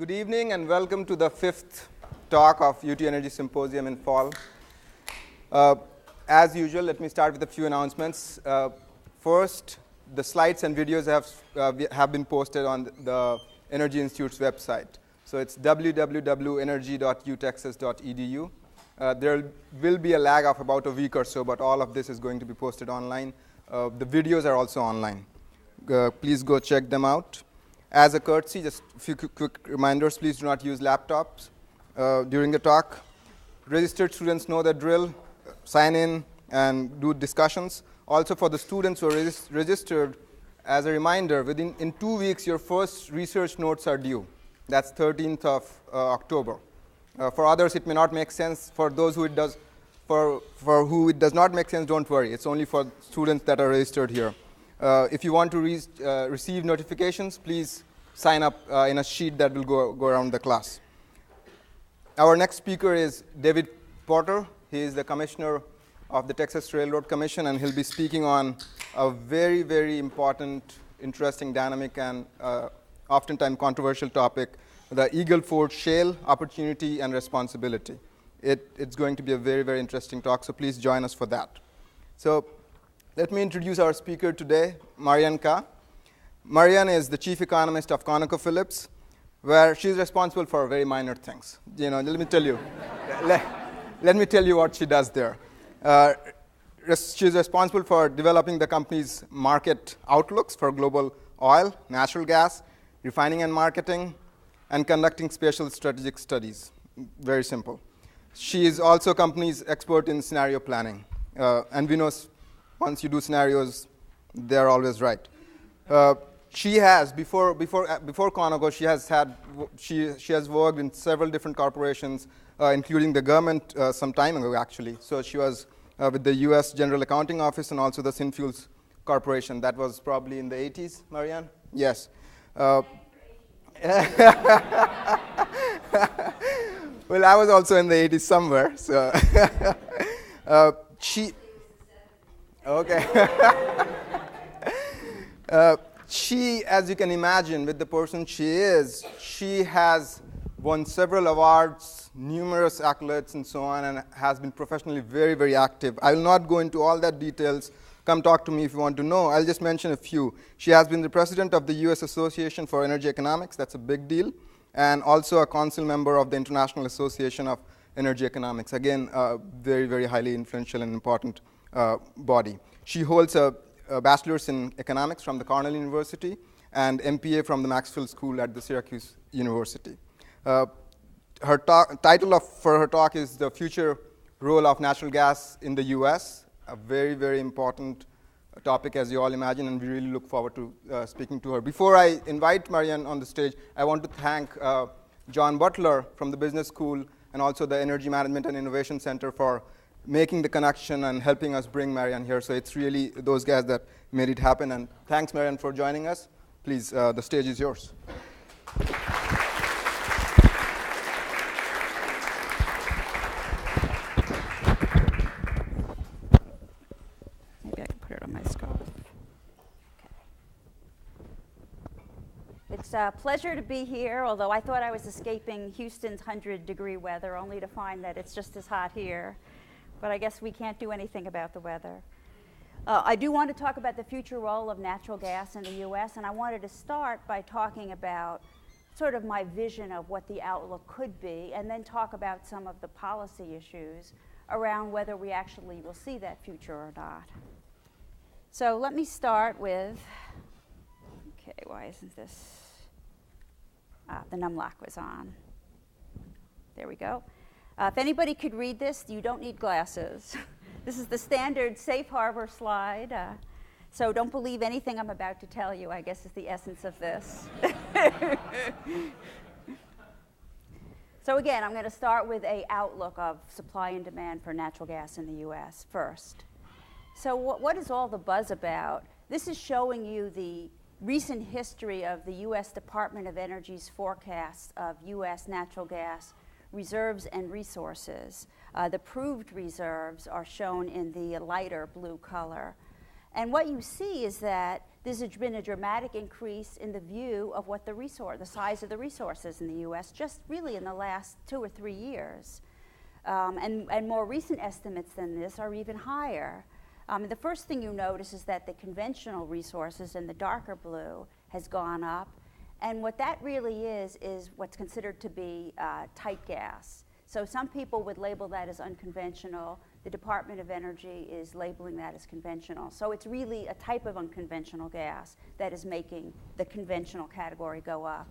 Good evening and welcome to the fifth talk of UT Energy Symposium in fall. As usual, let me start with a few announcements. First, the slides and videos have been posted on the Energy Institute's website. So it's www.energy.utexas.edu. There will be a lag of about a week or so, but all of this is going to be posted online. The videos are also online. Please go check them out. As a courtesy, just a few quick reminders, please do not use laptops during the talk. Registered students know the drill, sign in and do discussions. Also for the students who are registered, as a reminder, in 2 weeks your first research notes are due. That's 13th of October. For others it may not make sense. For those who it does, for who it does not make sense, don't worry. It's only for students that are registered here. If you want to receive notifications, please sign up in a sheet that will go around the class. Our next speaker is David Porter. He is the commissioner of the Texas Railroad Commission, and he'll be speaking on a very, very important, interesting, dynamic, and oftentimes controversial topic, the Eagle Ford shale opportunity and responsibility. It's going to be a very, very interesting talk, so please join us for that. So let me introduce our speaker today, Marianne. Marianne is the chief economist of ConocoPhillips, where she's responsible for very minor things. Let me tell you. Let me tell you what she does there. She's responsible for developing the company's market outlooks for global oil, natural gas, refining and marketing, and conducting special strategic studies. Very simple. She is also company's expert in scenario planning. And we know once you do scenarios, they're always right. She has before Conoco, she has worked in several different corporations, including the government some time ago, actually. So she was with the U.S. General Accounting Office and also the Synfuels Corporation. That was probably in the 80s, Marianne? Yes. Well, I was also in the 80s somewhere. So okay. She, as you can imagine, with the person she is, she has won several awards, numerous accolades, and so on, and has been professionally very, very active. I will not go into all that details. Come talk to me if you want to know. I'll just mention a few. She has been the president of the U.S. Association for Energy Economics. That's a big deal. And also a council member of the International Association of Energy Economics. Again, very, very highly influential and important body. She holds a bachelor's in economics from the Cornell University and MPA from the Maxwell School at the Syracuse University. Her title for her talk is The Future Role of Natural Gas in the U.S., a very, very important topic, as you all imagine, and we really look forward to speaking to her. Before I invite Marianne on the stage, I want to thank John Butler from the Business School and also the Energy Management and Innovation Center for making the connection and helping us bring Marianne here. So it's really those guys that made it happen. And thanks, Marianne, for joining us. Please, the stage is yours. Maybe I can put it on my scarf. Okay. It's a pleasure to be here, although I thought I was escaping Houston's 100-degree weather, only to find that it's just as hot here. But I guess we can't do anything about the weather. I do want to talk about the future role of natural gas in the U.S., and I wanted to start by talking about sort of my vision of what the outlook could be, and then talk about some of the policy issues around whether we actually will see that future or not. So let me start with, okay, why isn't this? The numlock was on. There we go. If anybody could read this, you don't need glasses. This is the standard safe harbor slide. So don't believe anything I'm about to tell you, I guess is the essence of this. So again, I'm going to start with an outlook of supply and demand for natural gas in the U.S. first. So what is all the buzz about? This is showing you the recent history of the U.S. Department of Energy's forecasts of U.S. natural gas reserves and resources. The proved reserves are shown in the lighter blue color. And what you see is that There's been a dramatic increase in the view of what the size of the resources in the U.S. just really in the last 2 or 3 years. And more recent estimates than this are even higher. The first thing you notice is that the conventional resources in the darker blue has gone up. And what that really is what's considered to be tight gas. So some people would label that as unconventional. The Department of Energy is labeling that as conventional. So it's really a type of unconventional gas that is making the conventional category go up.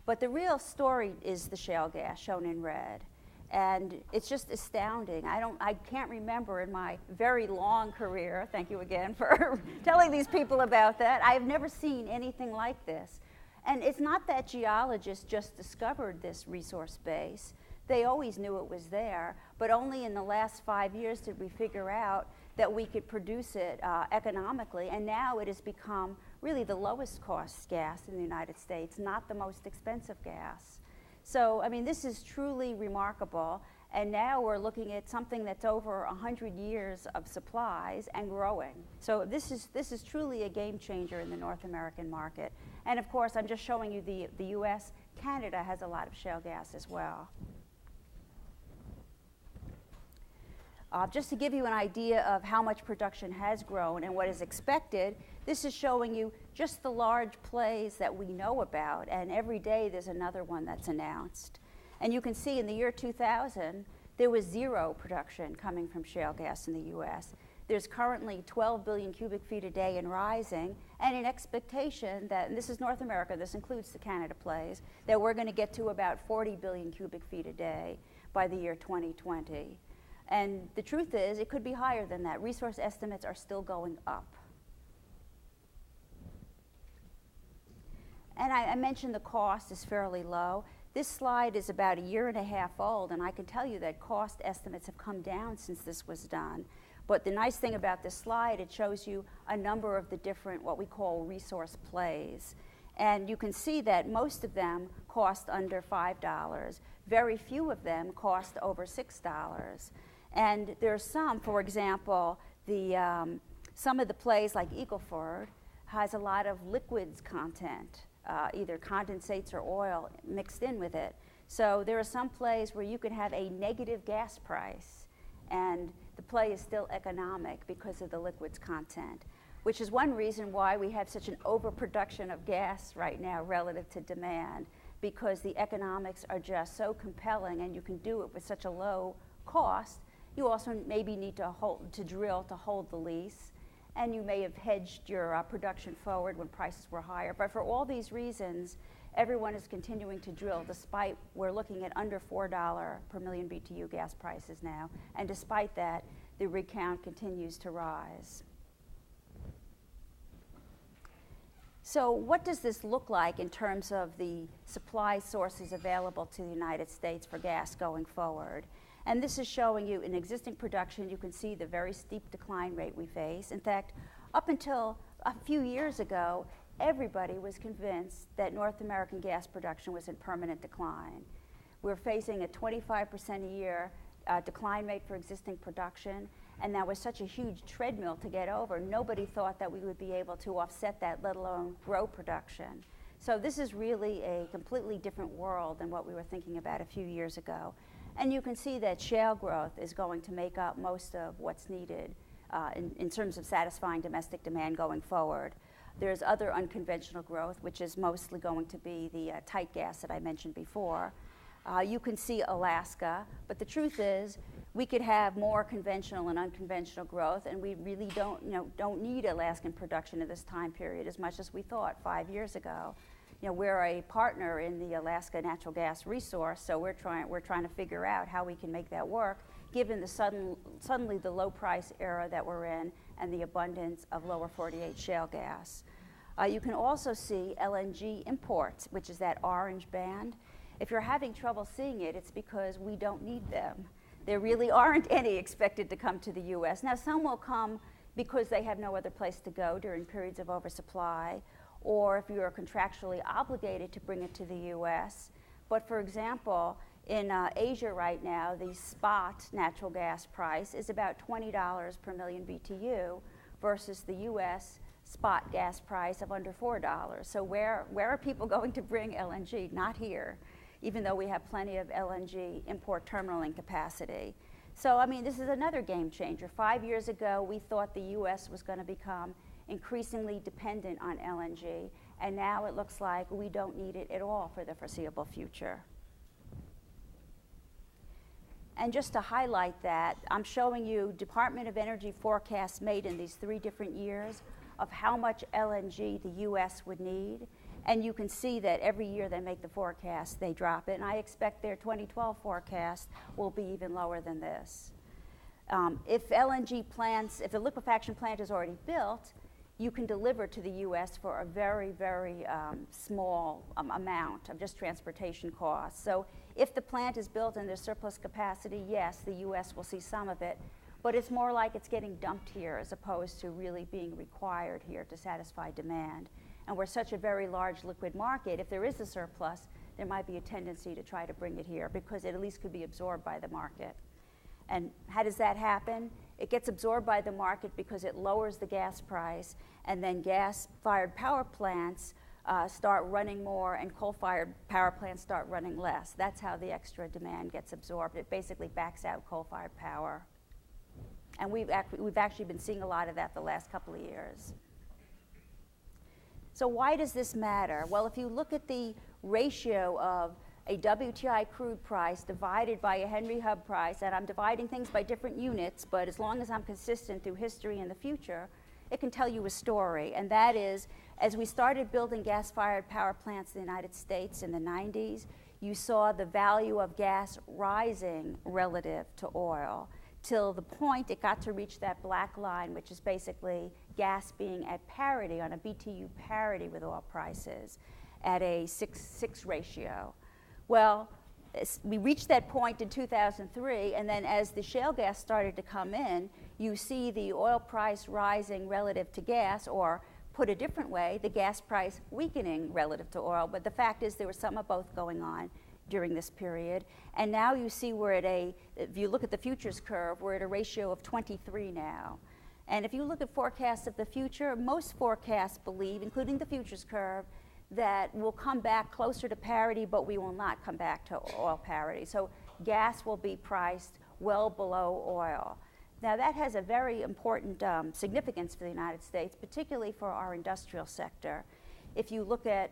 But the real story is the shale gas, shown in red. And it's just astounding. I can't remember in my very long career, thank you again for telling these people about that, I've never seen anything like this. And it's not that geologists just discovered this resource base. They always knew it was there, but only in the last 5 years did we figure out that we could produce it economically, and now it has become really the lowest cost gas in the United States, not the most expensive gas. So, I mean, this is truly remarkable, and now we're looking at something that's over 100 years of supplies and growing. So this is truly a game changer in the North American market. And of course, I'm just showing you the US. Canada has a lot of shale gas as well. Just to give you an idea of how much production has grown and what is expected, this is showing you just the large plays that we know about, and every day there's another one that's announced. And you can see in the year 2000, there was 0 production coming from shale gas in the US. There's currently 12 billion cubic feet a day and rising, and an expectation that, and this is North America, this includes the Canada plays, that we're going to get to about 40 billion cubic feet a day by the year 2020. And the truth is, it could be higher than that. Resource estimates are still going up. And I mentioned the cost is fairly low. This slide is about 1.5 years old, and I can tell you that cost estimates have come down since this was done. But the nice thing about this slide, it shows you a number of the different, what we call resource plays. And you can see that most of them cost under $5. Very few of them cost over $6. And there are some, for example, some of the plays like Eagle Ford has a lot of liquids content, either condensates or oil mixed in with it. So there are some plays where you could have a negative gas price, and the play is still economic because of the liquids content, which is one reason why we have such an overproduction of gas right now relative to demand, because the economics are just so compelling, and you can do it with such a low cost. You also maybe need to drill to hold the lease, and you may have hedged your production forward when prices were higher. But for all these reasons, everyone is continuing to drill despite we're looking at under $4 per million BTU gas prices now. And despite that, the rig count continues to rise. So what does this look like in terms of the supply sources available to the United States for gas going forward? And this is showing you in existing production, you can see the very steep decline rate we face. In fact, up until a few years ago, everybody was convinced that North American gas production was in permanent decline. We're facing a 25% a year decline rate for existing production, and that was such a huge treadmill to get over. Nobody thought that we would be able to offset that, let alone grow production. So this is really a completely different world than what we were thinking about a few years ago. And you can see that shale growth is going to make up most of what's needed in terms of satisfying domestic demand going forward. There's other unconventional growth, which is mostly going to be the tight gas that I mentioned before. You can see Alaska, but the truth is we could have more conventional and unconventional growth, and we really don't need Alaskan production in this time period as much as we thought 5 years ago. We're a partner in the Alaska natural gas resource, so we're trying to figure out how we can make that work, given the suddenly the low price era that we're in and the abundance of lower 48 shale gas. You can also see LNG imports, which is that orange band. If you're having trouble seeing it, it's because we don't need them. There really aren't any expected to come to the U.S. Now, some will come because they have no other place to go during periods of oversupply, or if you are contractually obligated to bring it to the U.S. But for example, in Asia right now, the spot natural gas price is about $20 per million BTU versus the U.S. spot gas price of under $4. So where are people going to bring LNG? Not here, even though we have plenty of LNG import terminaling capacity. So, I mean, this is another game changer. 5 years ago, we thought the U.S. was going to become increasingly dependent on LNG, and now it looks like we don't need it at all for the foreseeable future. And just to highlight that, I'm showing you Department of Energy forecasts made in these 3 different years of how much LNG the U.S. would need. And you can see that every year they make the forecast, they drop it. And I expect their 2012 forecast will be even lower than this. If LNG plants, if the liquefaction plant is already built, you can deliver to the U.S. for a very, very small amount of just transportation costs. So if the plant is built and there's surplus capacity, yes, the U.S. will see some of it, but it's more like it's getting dumped here as opposed to really being required here to satisfy demand. And we're such a very large liquid market, if there is a surplus, there might be a tendency to try to bring it here because it at least could be absorbed by the market. And how does that happen? It gets absorbed by the market because it lowers the gas price, and then gas-fired power plants start running more and coal-fired power plants start running less. That's how the extra demand gets absorbed. It basically backs out coal-fired power. And we've actually been seeing a lot of that the last couple of years. So why does this matter? Well, if you look at the ratio of a WTI crude price divided by a Henry Hub price, and I'm dividing things by different units, but as long as I'm consistent through history and the future, it can tell you a story. And that is, as we started building gas-fired power plants in the United States in the 90s, you saw the value of gas rising relative to oil, till the point it got to reach that black line, which is basically gas being at parity, on a BTU parity with oil prices, at a 6 ratio. Well, we reached that point in 2003, and then as the shale gas started to come in, you see the oil price rising relative to gas, or put a different way, the gas price weakening relative to oil. But the fact is there was some of both going on during this period. And now you see we're at if you look at the futures curve, we're at a ratio of 23 now. And if you look at forecasts of the future, most forecasts believe, including the futures curve, that we'll come back closer to parity, but we will not come back to oil parity. So gas will be priced well below oil. Now that has a very important significance for the United States, particularly for our industrial sector. If you look at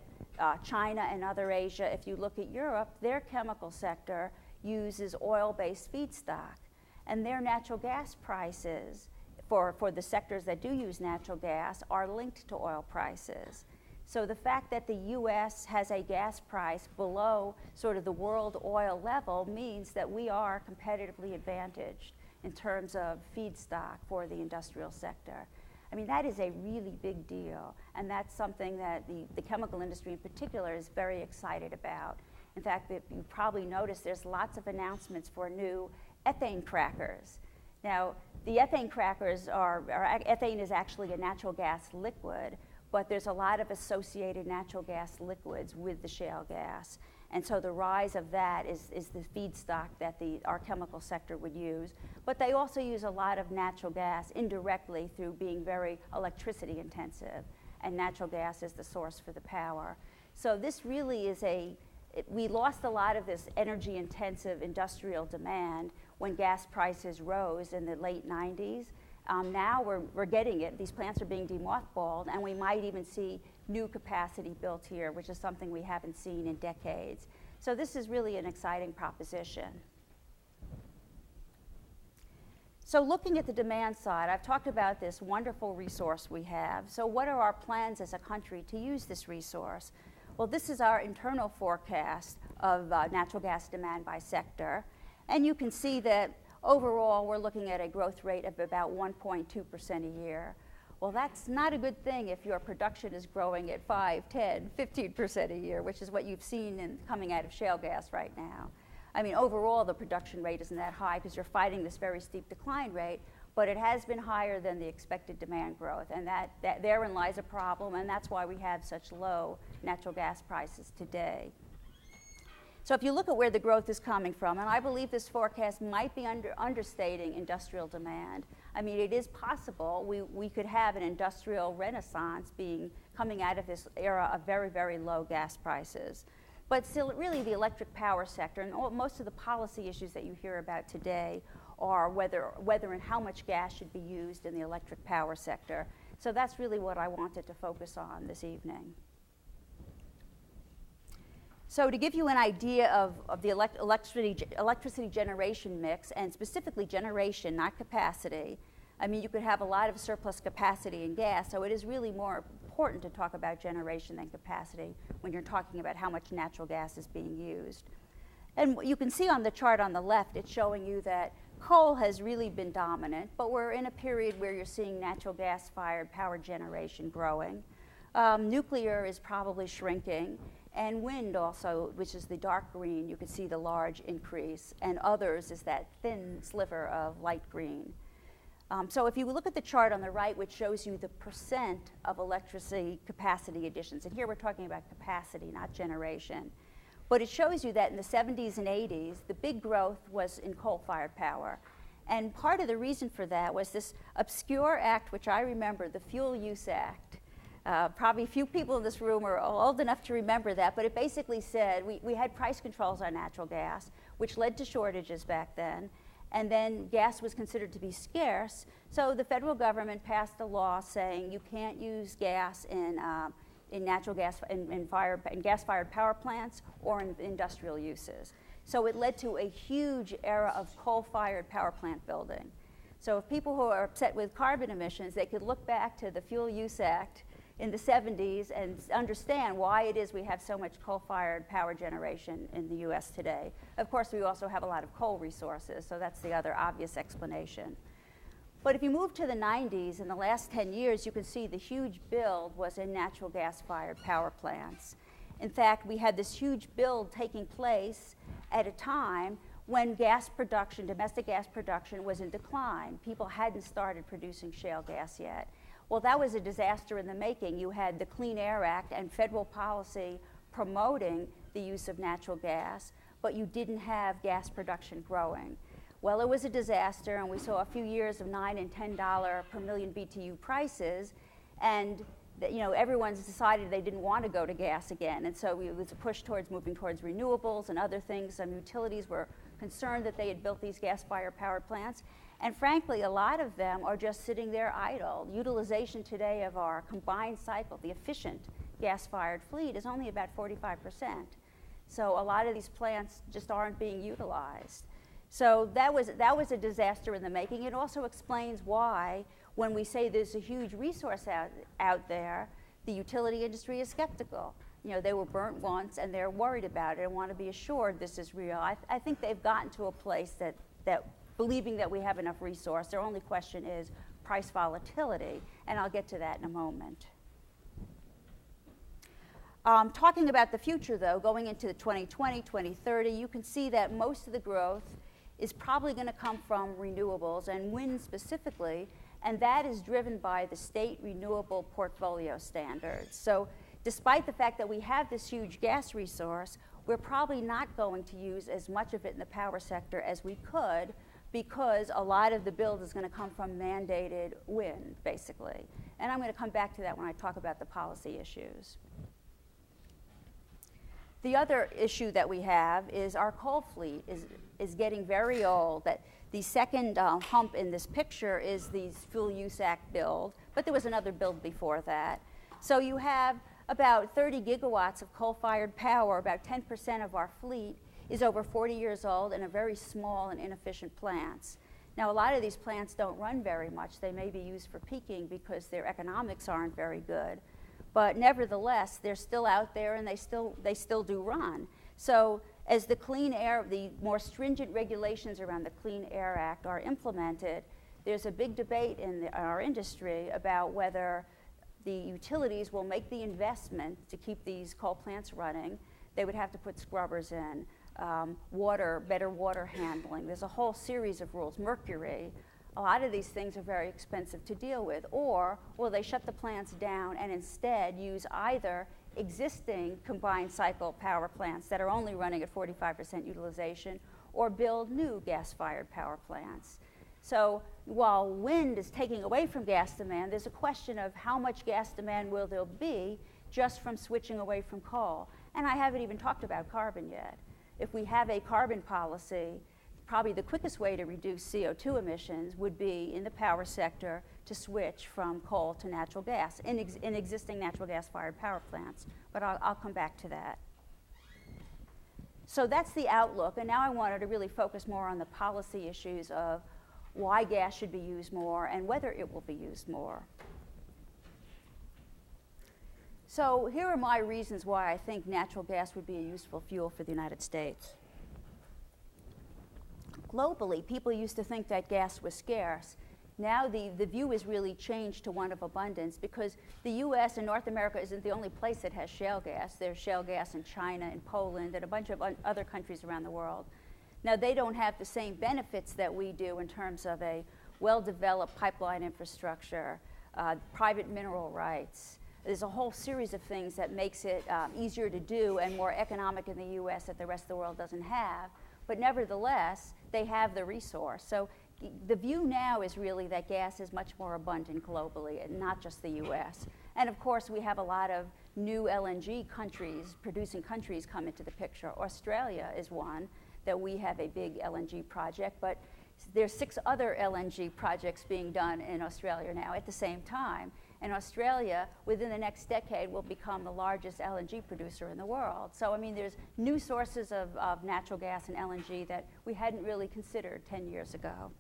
China and other Asia, if you look at Europe, their chemical sector uses oil-based feedstock, and their natural gas prices for the sectors that do use natural gas are linked to oil prices. So the fact that the U.S. has a gas price below sort of the world oil level means that we are competitively advantaged in terms of feedstock for the industrial sector. I mean, that is a really big deal, and that's something that the chemical industry in particular is very excited about. In fact, you probably noticed there's lots of announcements for new ethane crackers. Now, the ethane crackers ethane is actually a natural gas liquid, but there's a lot of associated natural gas liquids with the shale gas. And so the rise of that is the feedstock that our chemical sector would use. But they also use a lot of natural gas indirectly through being very electricity intensive. And natural gas is the source for the power. So this really is we lost a lot of this energy intensive industrial demand when gas prices rose in the late 90s. Now we're getting it. These plants are being demothballed, and we might even see new capacity built here, which is something we haven't seen in decades. So this is really an exciting proposition. So looking at the demand side, I've talked about this wonderful resource we have. So what are our plans as a country to use this resource? Well, this is our internal forecast of natural gas demand by sector. And you can see that overall, we're looking at a growth rate of about 1.2% a year. Well, that's not a good thing if your production is growing at 5, 10, 15% a year, which is what you've seen coming out of shale gas right now. I mean, overall, the production rate isn't that high because you're fighting this very steep decline rate, but it has been higher than the expected demand growth, and that therein lies a problem, and that's why we have such low natural gas prices today. So if you look at where the growth is coming from, and I believe this forecast might be understating industrial demand. I mean, it is possible we could have an industrial renaissance coming out of this era of very, very low gas prices. But still, really, the electric power sector and most of the policy issues that you hear about today are whether and how much gas should be used in the electric power sector. So that's really what I wanted to focus on this evening. So to give you an idea of the electricity generation mix, and specifically generation, not capacity, I mean, you could have a lot of surplus capacity in gas, so it is really more important to talk about generation than capacity when you're talking about how much natural gas is being used. And you can see on the chart on the left, it's showing you that coal has really been dominant, but we're in a period where you're seeing natural gas-fired power generation growing. Nuclear is probably shrinking, and wind also, which is the dark green, you can see the large increase, and others is that thin sliver of light green. So if you look at the chart on the right, which shows you the percent of electricity capacity additions, and here we're talking about capacity, not generation, but it shows you that in the 70s and 80s, the big growth was in coal-fired power. And part of the reason for that was this obscure act, which I remember, the Fuel Use Act. Probably few people in this room are old enough to remember that, but it basically said we had price controls on natural gas, which led to shortages back then, and then gas was considered to be scarce, so the federal government passed a law saying you can't use gas in natural gas, in gas-fired power plants or in industrial uses. So it led to a huge era of coal-fired power plant building. So if people who are upset with carbon emissions, they could look back to the Fuel Use Act in the 70s and understand why it is we have so much coal-fired power generation in the US today. Of course, we also have a lot of coal resources, so that's the other obvious explanation. But if you move to the 90s, in the last 10 years, you can see the huge build was in natural gas-fired power plants. In fact, we had this huge build taking place at a time when gas production, domestic gas production, was in decline. People hadn't started producing shale gas yet. Well, that was a disaster in the making. You had the Clean Air Act and federal policy promoting the use of natural gas, but you didn't have gas production growing. Well, it was a disaster, and we saw a few years of $9 and $10 per million BTU prices, and everyone's decided they didn't want to go to gas again, and so it was a push towards moving towards renewables and other things. Some utilities were concerned that they had built these gas-fired power plants, and frankly, a lot of them are just sitting there idle. Utilization today of our combined cycle, the efficient gas-fired fleet, is only about 45%. So a lot of these plants just aren't being utilized. So that was a disaster in the making. It also explains why, when we say there's a huge resource out there, the utility industry is skeptical. They were burnt once and they're worried about it and want to be assured this is real. I think they've gotten to a place that believing that we have enough resource. Their only question is price volatility, and I'll get to that in a moment. Talking about the future, though, going into the 2020, 2030, you can see that most of the growth is probably going to come from renewables, and wind specifically, and that is driven by the state renewable portfolio standards. So despite the fact that we have this huge gas resource, we're probably not going to use as much of it in the power sector as we could, because a lot of the build is going to come from mandated wind, basically. And I'm going to come back to that when I talk about the policy issues. The other issue that we have is our coal fleet is getting very old. That the second hump in this picture is the Fuel Use Act build, but there was another build before that. So you have about 30 gigawatts of coal-fired power, about 10% of our fleet is over 40 years old and are very small and inefficient plants. Now, a lot of these plants don't run very much. They may be used for peaking because their economics aren't very good. But nevertheless, they're still out there and they still do run. So as the more stringent regulations around the Clean Air Act are implemented, there's a big debate in our industry about whether the utilities will make the investment to keep these coal plants running. They would have to put scrubbers in, better water handling. There's a whole series of rules. Mercury. A lot of these things are very expensive to deal with. Or will they shut the plants down and instead use either existing combined cycle power plants that are only running at 45% utilization, or build new gas-fired power plants. So while wind is taking away from gas demand, there's a question of how much gas demand will there be just from switching away from coal. And I haven't even talked about carbon yet. If we have a carbon policy, probably the quickest way to reduce CO2 emissions would be in the power sector to switch from coal to natural gas in existing natural gas-fired power plants. But I'll come back to that. So that's the outlook, and now I wanted to really focus more on the policy issues of why gas should be used more and whether it will be used more. So here are my reasons why I think natural gas would be a useful fuel for the United States. Globally, people used to think that gas was scarce. Now the view has really changed to one of abundance, because the US and North America isn't the only place that has shale gas. There's shale gas in China and Poland and a bunch of other countries around the world. Now they don't have the same benefits that we do in terms of a well-developed pipeline infrastructure, private mineral rights. There's a whole series of things that makes it easier to do and more economic in the US that the rest of the world doesn't have. But nevertheless, they have the resource. So the view now is really that gas is much more abundant globally, and not just the US. And of course, we have a lot of new LNG countries, producing countries, come into the picture. Australia is one that we have a big LNG project, but there's 6 other LNG projects being done in Australia now at the same time. And Australia, within the next decade, will become the largest LNG producer in the world. So, I mean, there's new sources of natural gas and LNG that we hadn't really considered 10 years ago.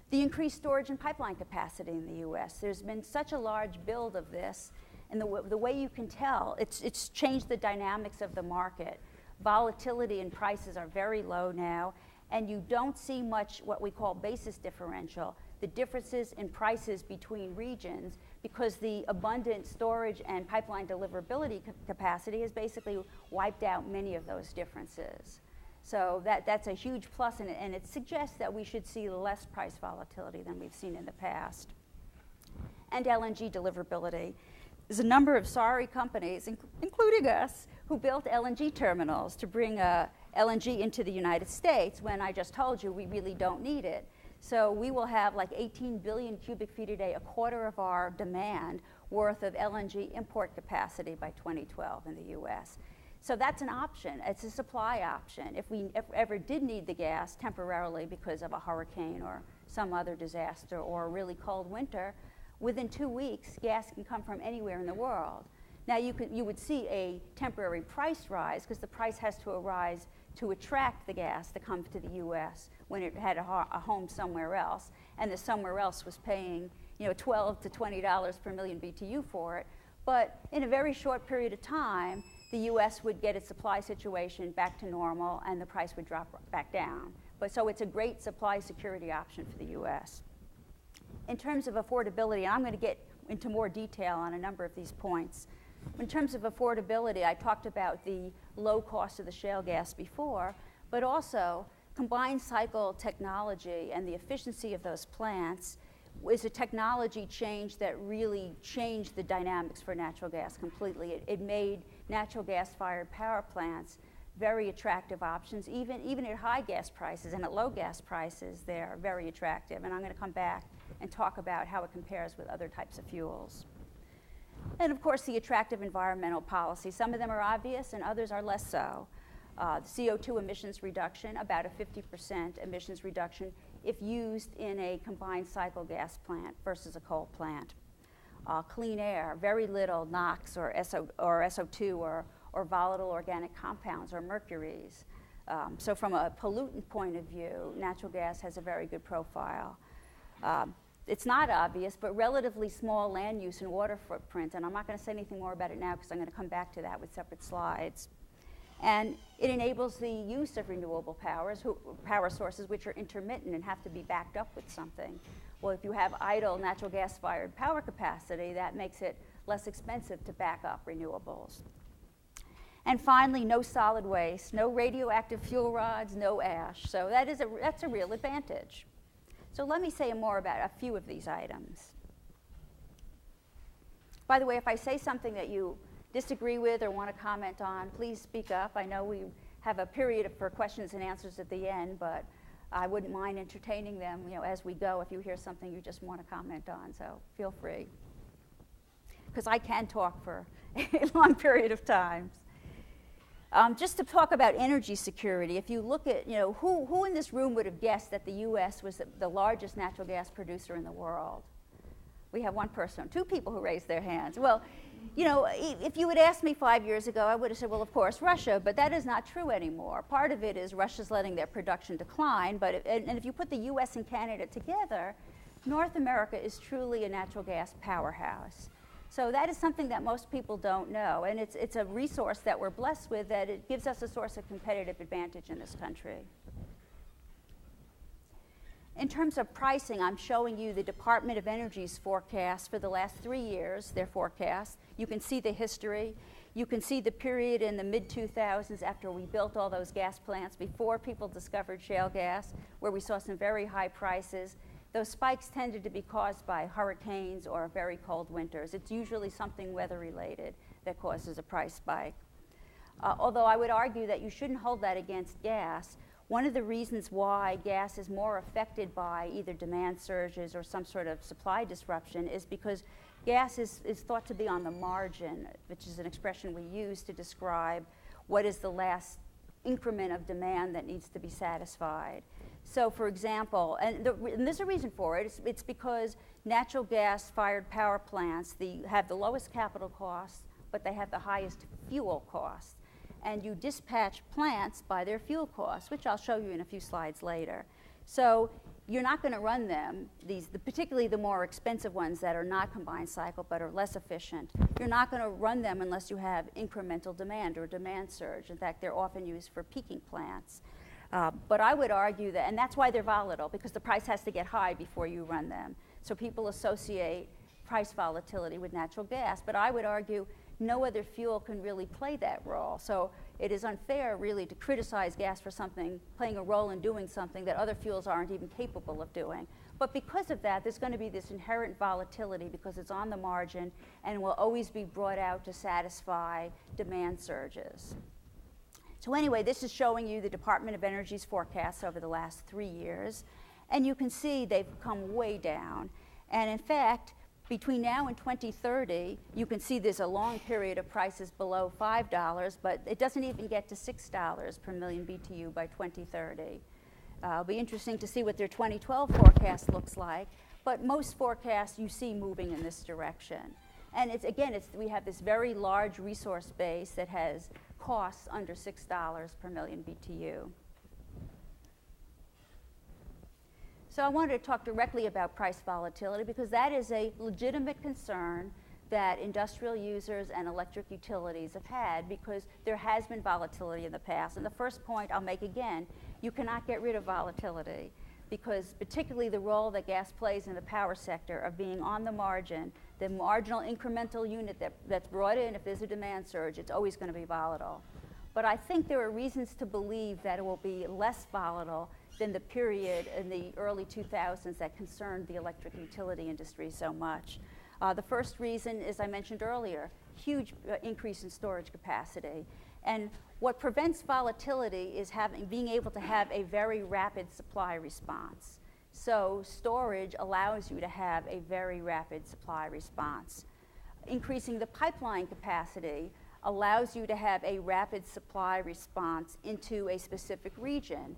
The increased storage and pipeline capacity in the US. There's been such a large build of this, and the way you can tell, it's changed the dynamics of the market. Volatility and prices are very low now, and you don't see much what we call basis differential, the differences in prices between regions, because the abundant storage and pipeline deliverability capacity has basically wiped out many of those differences. So that's a huge plus, and it suggests that we should see less price volatility than we've seen in the past. And LNG deliverability. There's a number of sorry companies, including us, who built LNG terminals to bring LNG into the United States when I just told you we really don't need it. So we will have like 18 billion cubic feet a day, a quarter of our demand worth of LNG import capacity by 2012 in the US. So that's an option. It's a supply option. If we ever did need the gas temporarily because of a hurricane or some other disaster or a really cold winter, within 2 weeks, gas can come from anywhere in the world. Now you would see a temporary price rise, because the price has to arise to attract the gas to come to the US when it had a home somewhere else, and the somewhere else was paying $12 to $20 per million BTU for it. But in a very short period of time, the US would get its supply situation back to normal and the price would drop back down. But so it's a great supply security option for the US. In terms of affordability, and I'm going to get into more detail on a number of these points. In terms of affordability, I talked about the low cost of the shale gas before, but also combined cycle technology and the efficiency of those plants is a technology change that really changed the dynamics for natural gas completely. It made natural gas-fired power plants very attractive options, even at high gas prices, and at low gas prices, they're very attractive. And I'm going to come back and talk about how it compares with other types of fuels. And of course, the attractive environmental policy. Some of them are obvious and others are less so. CO2 emissions reduction, about a 50% emissions reduction if used in a combined cycle gas plant versus a coal plant. Clean air, very little NOx or SO2 or volatile organic compounds or mercuries. So from a pollutant point of view, natural gas has a very good profile. It's not obvious, but relatively small land use and water footprint, and I'm not going to say anything more about it now because I'm going to come back to that with separate slides. And it enables the use of renewable power sources which are intermittent and have to be backed up with something. Well, if you have idle natural gas-fired power capacity, that makes it less expensive to back up renewables. And finally, no solid waste, no radioactive fuel rods, no ash. So that's a real advantage. So let me say more about a few of these items. By the way, if I say something that you disagree with or want to comment on, please speak up. I know we have a period for questions and answers at the end, but I wouldn't mind entertaining them, as we go if you hear something you just want to comment on, so feel free. Because I can talk for a long period of time. Just to talk about energy security, if you look at, who in this room would have guessed that the U.S. was the largest natural gas producer in the world? We have one person, two people who raised their hands. Well, if you had asked me 5 years ago, I would have said, well, of course, Russia, but that is not true anymore. Part of it is Russia's letting their production decline, and if you put the U.S. and Canada together, North America is truly a natural gas powerhouse. So that is something that most people don't know, and it's a resource that we're blessed with, that it gives us a source of competitive advantage in this country. In terms of pricing, I'm showing you the Department of Energy's forecast for the last 3 years, their forecast. You can see the history. You can see the period in the mid-2000s after we built all those gas plants, before people discovered shale gas, where we saw some very high prices. Those spikes tended to be caused by hurricanes or very cold winters. It's usually something weather-related that causes a price spike. Although I would argue that you shouldn't hold that against gas. One of the reasons why gas is more affected by either demand surges or some sort of supply disruption is because gas is thought to be on the margin, which is an expression we use to describe what is the last increment of demand that needs to be satisfied. So, for example, and there's a reason for it, it's because natural gas-fired power plants have the lowest capital costs, but they have the highest fuel costs. And you dispatch plants by their fuel costs, which I'll show you in a few slides later. So you're not going to run them, particularly the more expensive ones that are not combined cycle but are less efficient. You're not going to run them unless you have incremental demand or demand surge. In fact, they're often used for peaking plants. But I would argue that, and that's why they're volatile, because the price has to get high before you run them. So people associate price volatility with natural gas. But I would argue no other fuel can really play that role. So it is unfair, really, to criticize gas for playing a role in doing something that other fuels aren't even capable of doing. But because of that, there's going to be this inherent volatility because it's on the margin and will always be brought out to satisfy demand surges. So anyway, this is showing you the Department of Energy's forecasts over the last 3 years. And you can see they've come way down. And in fact, between now and 2030, you can see there's a long period of prices below $5, but it doesn't even get to $6 per million BTU by 2030. It'll be interesting to see what their 2012 forecast looks like, but most forecasts you see moving in this direction. And we have this very large resource base that has costs under $6 per million BTU. So I wanted to talk directly about price volatility because that is a legitimate concern that industrial users and electric utilities have had because there has been volatility in the past. And the first point I'll make again, you cannot get rid of volatility because particularly the role that gas plays in the power sector of being on the margin, the marginal incremental unit that's brought in, if there's a demand surge, it's always going to be volatile. But I think there are reasons to believe that it will be less volatile than the period in the early 2000s that concerned the electric utility industry so much. The first reason, as I mentioned earlier, huge increase in storage capacity. And what prevents volatility is being able to have a very rapid supply response. So storage allows you to have a very rapid supply response. Increasing the pipeline capacity allows you to have a rapid supply response into a specific region.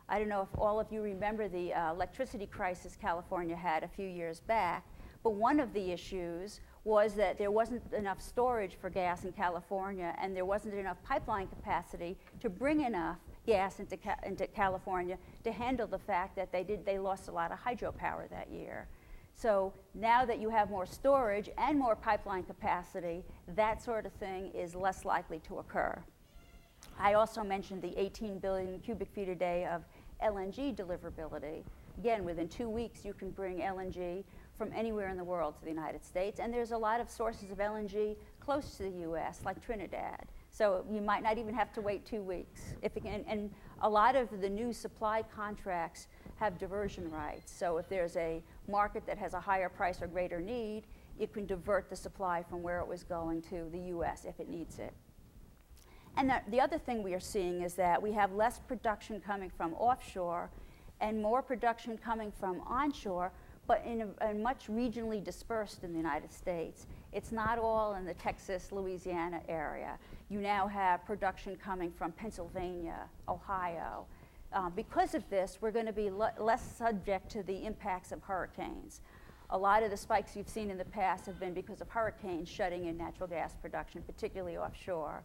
I don't know if all of you remember the electricity crisis California had a few years back, but one of the issues was that there wasn't enough storage for gas in California and there wasn't enough pipeline capacity to bring enough gas into California to handle the fact that they lost a lot of hydropower that year. So now that you have more storage and more pipeline capacity, that sort of thing is less likely to occur. I also mentioned the 18 billion cubic feet a day of LNG deliverability. Again, within 2 weeks, you can bring LNG from anywhere in the world to the United States. And there's a lot of sources of LNG close to the US, like Trinidad. So you might not even have to wait 2 weeks. And a lot of the new supply contracts have diversion rights. So if there's a market that has a higher price or greater need, it can divert the supply from where it was going to the U.S. if it needs it. And the other thing we are seeing is that we have less production coming from offshore and more production coming from onshore, but in a much regionally dispersed in the United States. It's not all in the Texas, Louisiana area. You now have production coming from Pennsylvania, Ohio. Because of this, we're going to be less subject to the impacts of hurricanes. A lot of the spikes you've seen in the past have been because of hurricanes shutting in natural gas production, particularly offshore.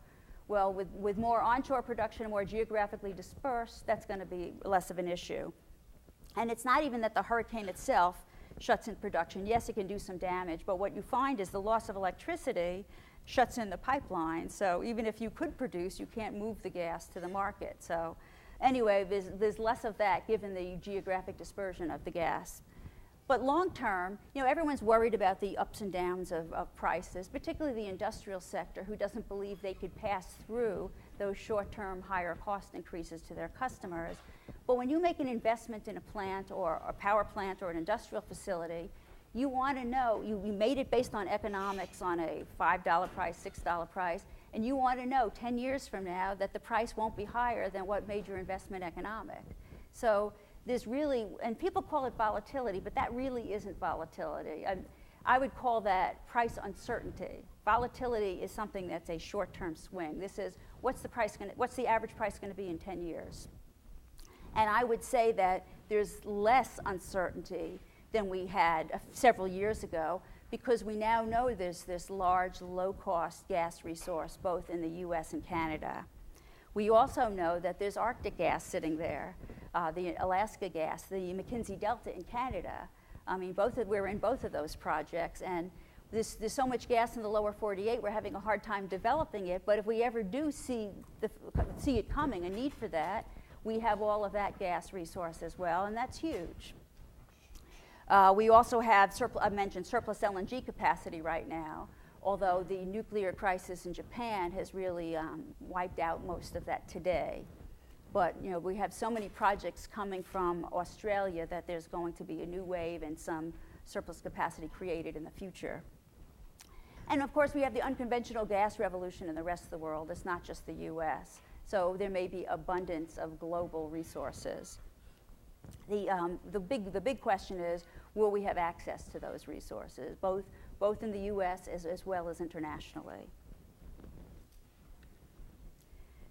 Well, with more onshore production and more geographically dispersed, that's going to be less of an issue. And it's not even that the hurricane itself shuts in production. Yes, it can do some damage, but what you find is the loss of electricity shuts in the pipeline. So even if you could produce, you can't move the gas to the market. So anyway, there's less of that given the geographic dispersion of the gas. But long term, everyone's worried about the ups and downs of prices, particularly the industrial sector, who doesn't believe they could pass through those short-term higher cost increases to their customers. But when you make an investment in a plant or a power plant or an industrial facility, you want to know, you made it based on economics on a $5 price, $6 price, and you want to know 10 years from now that the price won't be higher than what made your investment economic. So there's really, and people call it volatility, but that really isn't volatility. I would call that price uncertainty. Volatility is something that's a short-term swing. This is, what's the average price going to be in 10 years? And I would say that there's less uncertainty than we had several years ago, because we now know there's this large, low-cost gas resource, both in the US and Canada. We also know that there's Arctic gas sitting there, the Alaska gas, the McKinsey Delta in Canada. I mean, we're in both of those projects, and there's so much gas in the lower 48, we're having a hard time developing it, but if we ever do see it coming, a need for that, we have all of that gas resource as well, and that's huge. We also have, I mentioned surplus LNG capacity right now, although the nuclear crisis in Japan has really wiped out most of that today. But we have so many projects coming from Australia that there's going to be a new wave and some surplus capacity created in the future. And of course, we have the unconventional gas revolution in the rest of the world. It's not just the US. So there may be abundance of global resources. The big question is, will we have access to those resources, both in the US as well as internationally?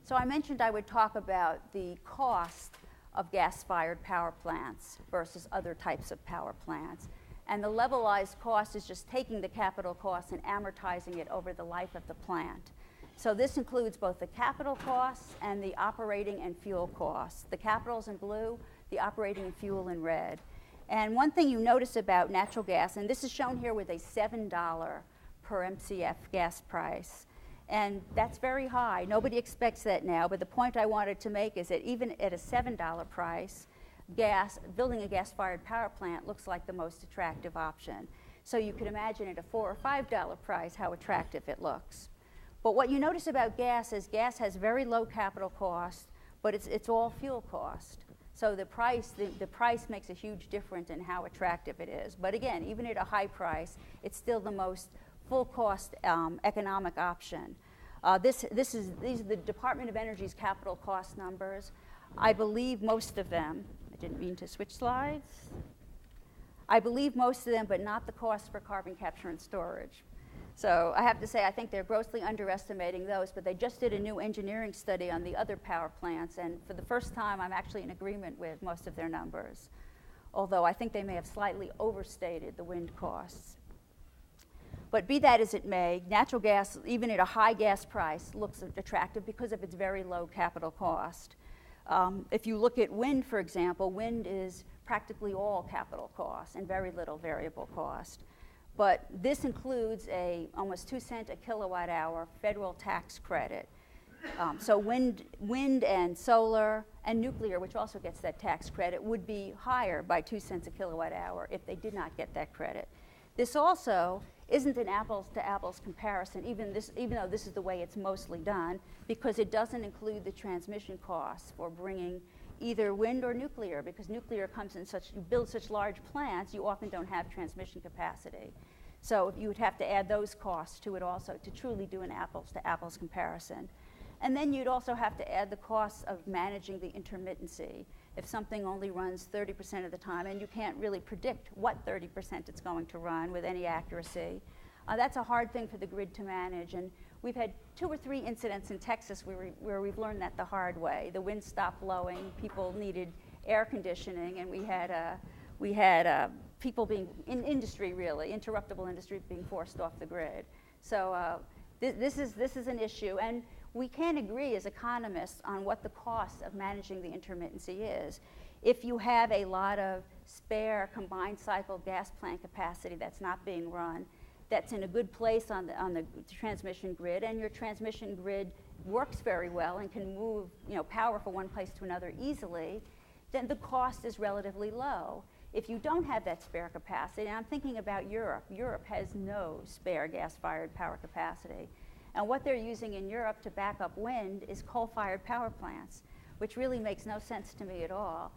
So I mentioned I would talk about the cost of gas-fired power plants versus other types of power plants. And the levelized cost is just taking the capital cost and amortizing it over the life of the plant. So this includes both the capital costs and the operating and fuel costs. The capital's in blue, the operating and fuel in red. And one thing you notice about natural gas, and this is shown here with a $7 per MCF gas price, and that's very high. Nobody expects that now, but the point I wanted to make is that even at a $7 price, building a gas-fired power plant looks like the most attractive option. So you can imagine at a $4 or $5 price how attractive it looks. But what you notice about gas is gas has very low capital cost, but it's all fuel cost. So the price makes a huge difference in how attractive it is. But again, even at a high price, it's still the most full cost economic option. These are the Department of Energy's capital cost numbers. I believe most of them, I didn't mean to switch slides. I believe most of them, but not the cost for carbon capture and storage. So I have to say, I think they're grossly underestimating those, but they just did a new engineering study on the other power plants, and for the first time, I'm actually in agreement with most of their numbers, although I think they may have slightly overstated the wind costs. But be that as it may, natural gas, even at a high gas price, looks attractive because of its very low capital cost. If you look at wind, for example, wind is practically all capital cost and very little variable cost. But this includes almost 2 cents a kilowatt hour federal tax credit. So wind and solar and nuclear, which also gets that tax credit, would be higher by 2 cents a kilowatt hour if they did not get that credit. This also isn't an apples to apples comparison, even though this is the way it's mostly done, because it doesn't include the transmission costs for bringing either wind or nuclear, because nuclear comes in you build such large plants, you often don't have transmission capacity. So you would have to add those costs to it also to truly do an apples-to-apples comparison. And then you'd also have to add the costs of managing the intermittency. If something only runs 30% of the time and you can't really predict what 30% it's going to run with any accuracy, that's a hard thing for the grid to manage. And we've had 2 or 3 incidents in Texas where we've learned that the hard way. The wind stopped blowing, people needed air conditioning, and we had people being, in industry really, interruptible industry being forced off the grid. So this is an issue. And we can't agree as economists on what the cost of managing the intermittency is. If you have a lot of spare combined cycle gas plant capacity that's not being run, that's in a good place on the transmission grid, and your transmission grid works very well and can move power from one place to another easily, then the cost is relatively low. If you don't have that spare capacity, and I'm thinking about Europe. Europe has no spare gas-fired power capacity. And what they're using in Europe to back up wind is coal-fired power plants, which really makes no sense to me at all,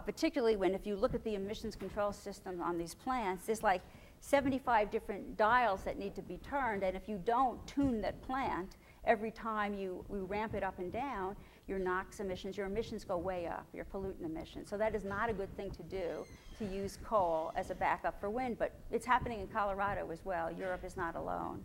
particularly when if you look at the emissions control system on these plants, there's like 75 different dials that need to be turned, and if you don't tune that plant every time you ramp it up and down, your NOx emissions, your emissions go way up, your pollutant emissions. So that is not a good thing to do, to use coal as a backup for wind, but it's happening in Colorado as well. Europe is not alone.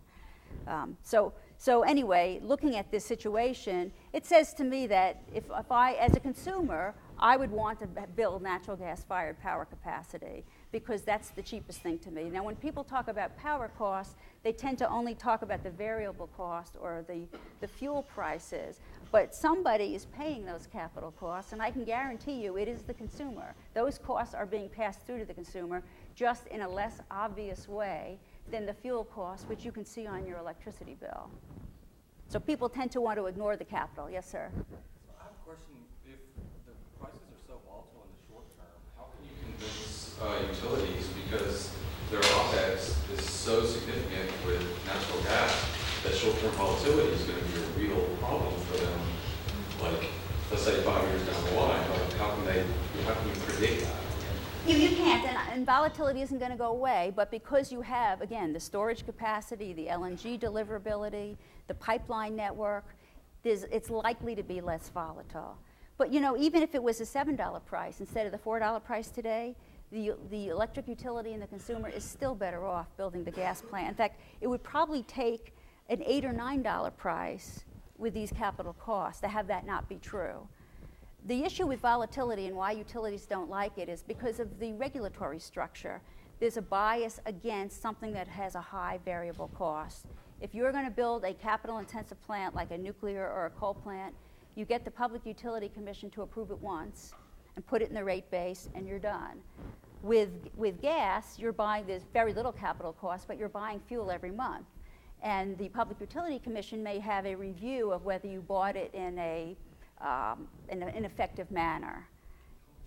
So anyway, looking at this situation, it says to me that if I, as a consumer, I would want to build natural gas-fired power capacity because that's the cheapest thing to me. Now, when people talk about power costs, they tend to only talk about the variable cost or the fuel prices, but somebody is paying those capital costs, and I can guarantee you it is the consumer. Those costs are being passed through to the consumer just in a less obvious way than the fuel costs, which you can see on your electricity bill. So people tend to want to ignore the capital. Yes, sir? I have a question. If the prices are so volatile in the short term, how can you convince utilities, because their OPEX is so significant with natural gas, that short-term volatility is going to be a real problem for them, like, let's say 5 years down the line? Like, how can you predict that? You can't, and volatility isn't going to go away, but because you have, again, the storage capacity, the LNG deliverability, the pipeline network, it's likely to be less volatile. But even if it was a $7 price instead of the $4 price today, the electric utility and the consumer is still better off building the gas plant. In fact, it would probably take an $8 or $9 price with these capital costs to have that not be true. The issue with volatility and why utilities don't like it is because of the regulatory structure. There's a bias against something that has a high variable cost. If you're going to build a capital-intensive plant like a nuclear or a coal plant, you get the Public Utility Commission to approve it once and put it in the rate base, and you're done. With gas, you're buying, there's very little capital cost, but you're buying fuel every month. And the Public Utility Commission may have a review of whether you bought it in an effective manner.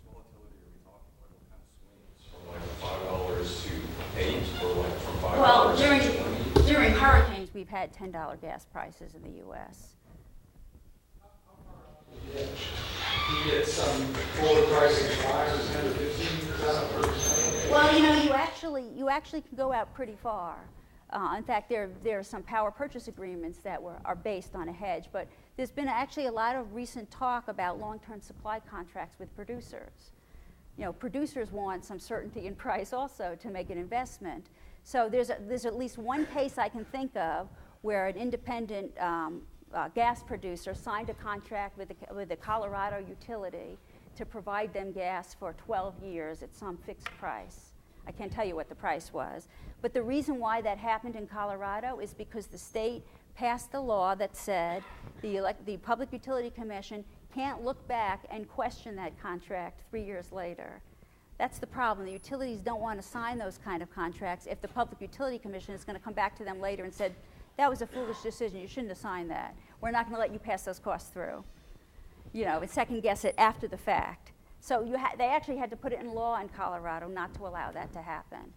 How much volatility are we talking about? What kind of swings? From like $5 to 8, or like from $5 Well, to 20? during hurricanes, we've had $10 gas prices in the U.S. You get some forward pricing 5 or 10 to 15 years out for Well, you actually can go out pretty far. In fact, there are some power purchase agreements that are based on a hedge, but there's been actually a lot of recent talk about long-term supply contracts with producers. Producers want some certainty in price also to make an investment. So there's at least one case I can think of where an independent gas producer signed a contract with the Colorado utility to provide them gas for 12 years at some fixed price. I can't tell you what the price was. But the reason why that happened in Colorado is because the state passed a law that said the Public Utility Commission can't look back and question that contract 3 years later. That's the problem. The utilities don't want to sign those kind of contracts if the Public Utility Commission is going to come back to them later and said, that was a foolish decision, you shouldn't have signed that. We're not going to let you pass those costs through. And second guess it after the fact. So they actually had to put it in law in Colorado not to allow that to happen.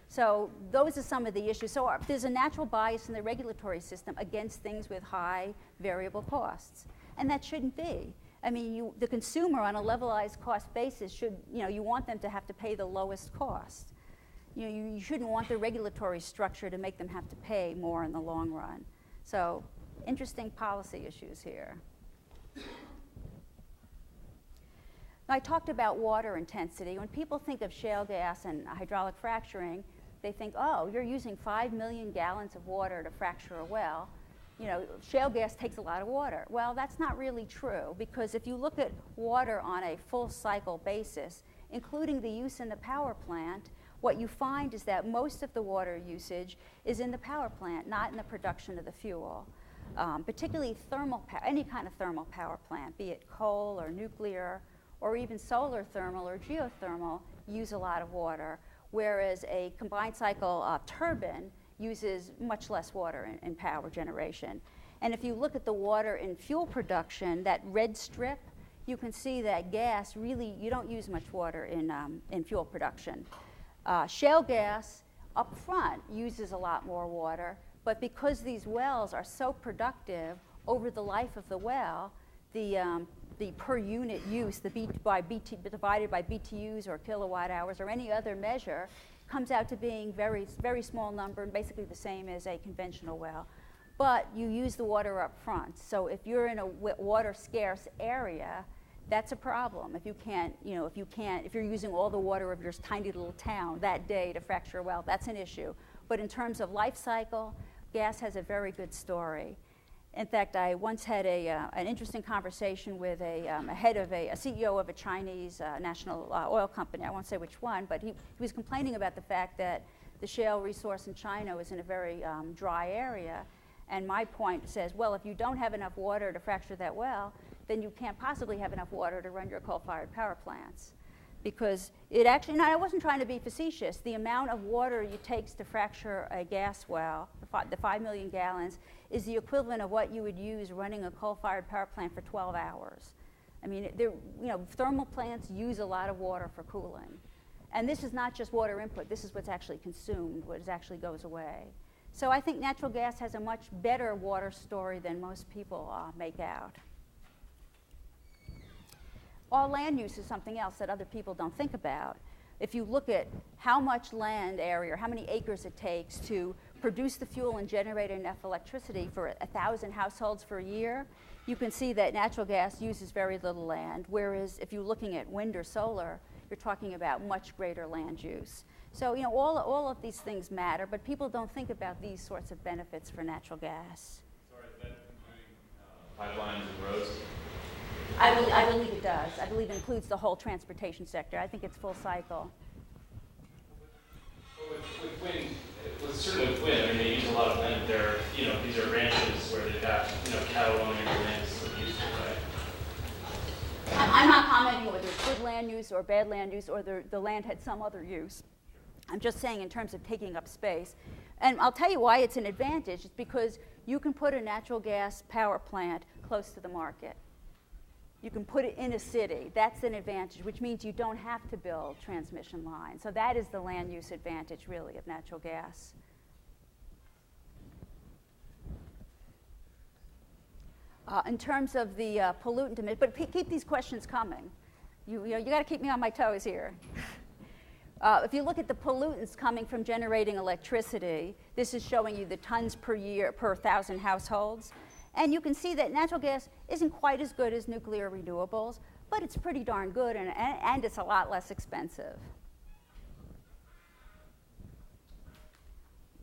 So those are some of the issues. So there's a natural bias in the regulatory system against things with high variable costs. And that shouldn't be. I mean, the consumer on a levelized cost basis should, you want them to have to pay the lowest cost. you shouldn't want the regulatory structure to make them have to pay more in the long run. So interesting policy issues here. I talked about water intensity. When people think of shale gas and hydraulic fracturing, they think, oh, you're using 5 million gallons of water to fracture a well. Shale gas takes a lot of water. Well, that's not really true, because if you look at water on a full cycle basis, including the use in the power plant, what you find is that most of the water usage is in the power plant, not in the production of the fuel. Particularly any kind of thermal power plant, be it coal or nuclear, or even solar thermal or geothermal, use a lot of water, whereas a combined cycle turbine uses much less water in power generation. And if you look at the water in fuel production, that red strip, you can see that gas really, you don't use much water in fuel production. Shale gas up front uses a lot more water, but because these wells are so productive over the life of the well, the per unit use, divided by BTUs or kilowatt hours or any other measure, comes out to being very, very small number and basically the same as a conventional well. But you use the water up front. So if you're in a water scarce area, that's a problem. If you're using all the water of your tiny little town that day to fracture a well, that's an issue. But in terms of life cycle, gas has a very good story. In fact, I once had an interesting conversation with a CEO of a Chinese national oil company. I won't say which one, but he was complaining about the fact that the shale resource in China is in a very dry area. And my point says, well, if you don't have enough water to fracture that well, then you can't possibly have enough water to run your coal-fired power plants. Because it actually, I wasn't trying to be facetious, the amount of water it takes to fracture a gas well, the 5 million gallons, is the equivalent of what you would use running a coal-fired power plant for 12 hours. I mean, thermal plants use a lot of water for cooling. And this is not just water input, this is what's actually consumed, what actually goes away. So I think natural gas has a much better water story than most people make out. All land use is something else that other people don't think about. If you look at how much land area, or how many acres it takes to produce the fuel and generate enough electricity for 1,000 households for a year, you can see that natural gas uses very little land, whereas if you're looking at wind or solar, you're talking about much greater land use. So all of these things matter, but people don't think about these sorts of benefits for natural gas. Sorry, is that including pipelines and roads? I believe it does. I believe it includes the whole transportation sector. I think it's full cycle. With wind, certainly with wind, I mean, they use a lot of land. These are ranches where they've got, cattle owning the land is still useful, right? I'm not commenting whether it's good land use or bad land use or the land had some other use. I'm just saying in terms of taking up space. And I'll tell you why it's an advantage. It's because you can put a natural gas power plant close to the market. You can put it in a city. That's an advantage, which means you don't have to build transmission lines. So that is the land use advantage, really, of natural gas. In terms of the pollutant emission, but keep these questions coming. You got to keep me on my toes here. If you look at the pollutants coming from generating electricity, this is showing you the tons per year per 1,000 households. And you can see that natural gas isn't quite as good as nuclear renewables, but it's pretty darn good, and it's a lot less expensive.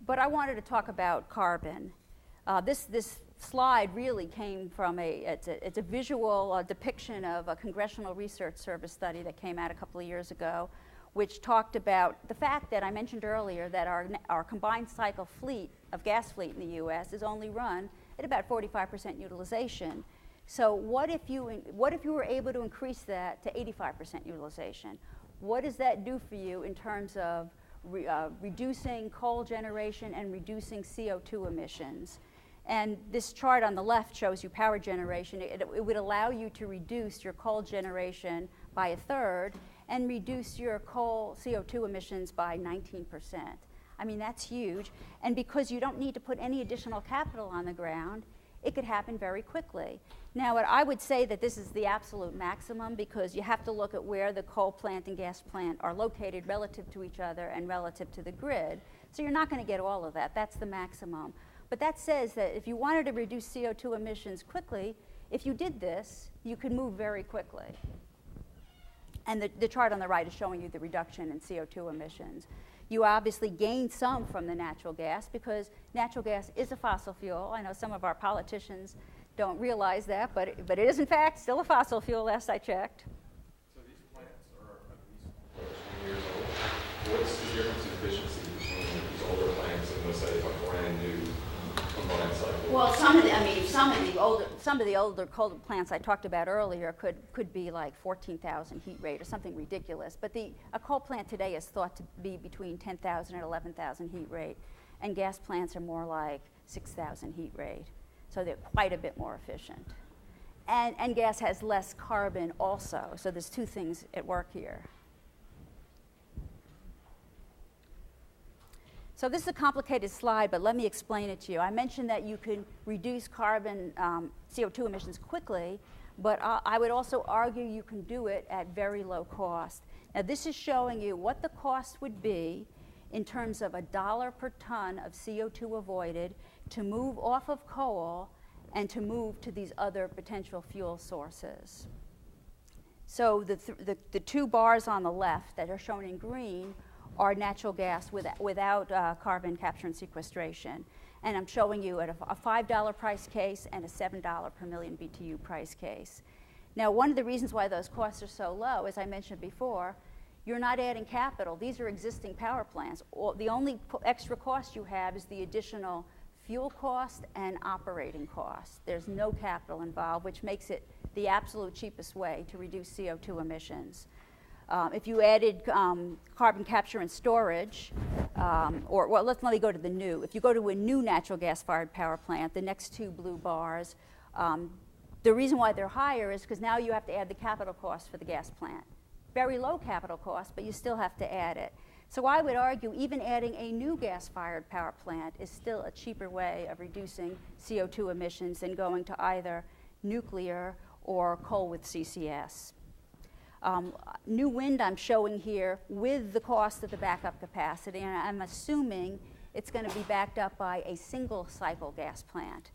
But I wanted to talk about carbon. This slide really came from it's a visual depiction of a Congressional Research Service study that came out a couple of years ago, which talked about the fact that I mentioned earlier that our combined cycle fleet of gas fleet in the U.S. is only run at about 45% utilization. So what if you were able to increase that to 85% utilization? What does that do for you in terms of reducing coal generation and reducing CO2 emissions? And this chart on the left shows you power generation. It would allow you to reduce your coal generation by 1/3 and reduce your coal CO2 emissions by 19%. I mean, that's huge. And because you don't need to put any additional capital on the ground, it could happen very quickly. Now, I would say that this is the absolute maximum because you have to look at where the coal plant and gas plant are located relative to each other and relative to the grid. So you're not going to get all of that. That's the maximum. But that says that if you wanted to reduce CO2 emissions quickly, if you did this, you could move very quickly. And the chart on the right is showing you the reduction in CO2 emissions. You obviously gain some from the natural gas because natural gas is a fossil fuel. I know some of our politicians don't realize that, but it is in fact still a fossil fuel, last I checked. So these plants are at least 20 years old. What's the difference in efficiency between these older plants and let's say a brand new combined cycle? Well, some of the older coal plants I talked about earlier could be like 14,000 heat rate or something ridiculous. But a coal plant today is thought to be between 10,000 and 11,000 heat rate, and gas plants are more like 6,000 heat rate. So they're quite a bit more efficient. And gas has less carbon also, so there's two things at work here. So this is a complicated slide, but let me explain it to you. I mentioned that you can reduce carbon CO2 emissions quickly, but I would also argue you can do it at very low cost. Now this is showing you what the cost would be in terms of $1 per ton of CO2 avoided to move off of coal and to move to these other potential fuel sources. So the two bars on the left that are shown in green are natural gas without carbon capture and sequestration. And I'm showing you at a $5 price case and a $7 per million BTU price case. Now, one of the reasons why those costs are so low, as I mentioned before, you're not adding capital. These are existing power plants. The only extra cost you have is the additional fuel cost and operating cost. There's no capital involved, which makes it the absolute cheapest way to reduce CO2 emissions. If you added carbon capture and storage, let me go to the new. If you go to a new natural gas-fired power plant, the next two blue bars, the reason why they're higher is because now you have to add the capital cost for the gas plant. Very low capital cost, but you still have to add it. So I would argue even adding a new gas-fired power plant is still a cheaper way of reducing CO2 emissions than going to either nuclear or coal with CCS. New wind I'm showing here with the cost of the backup capacity, and I'm assuming it's going to be backed up by a single cycle gas plant.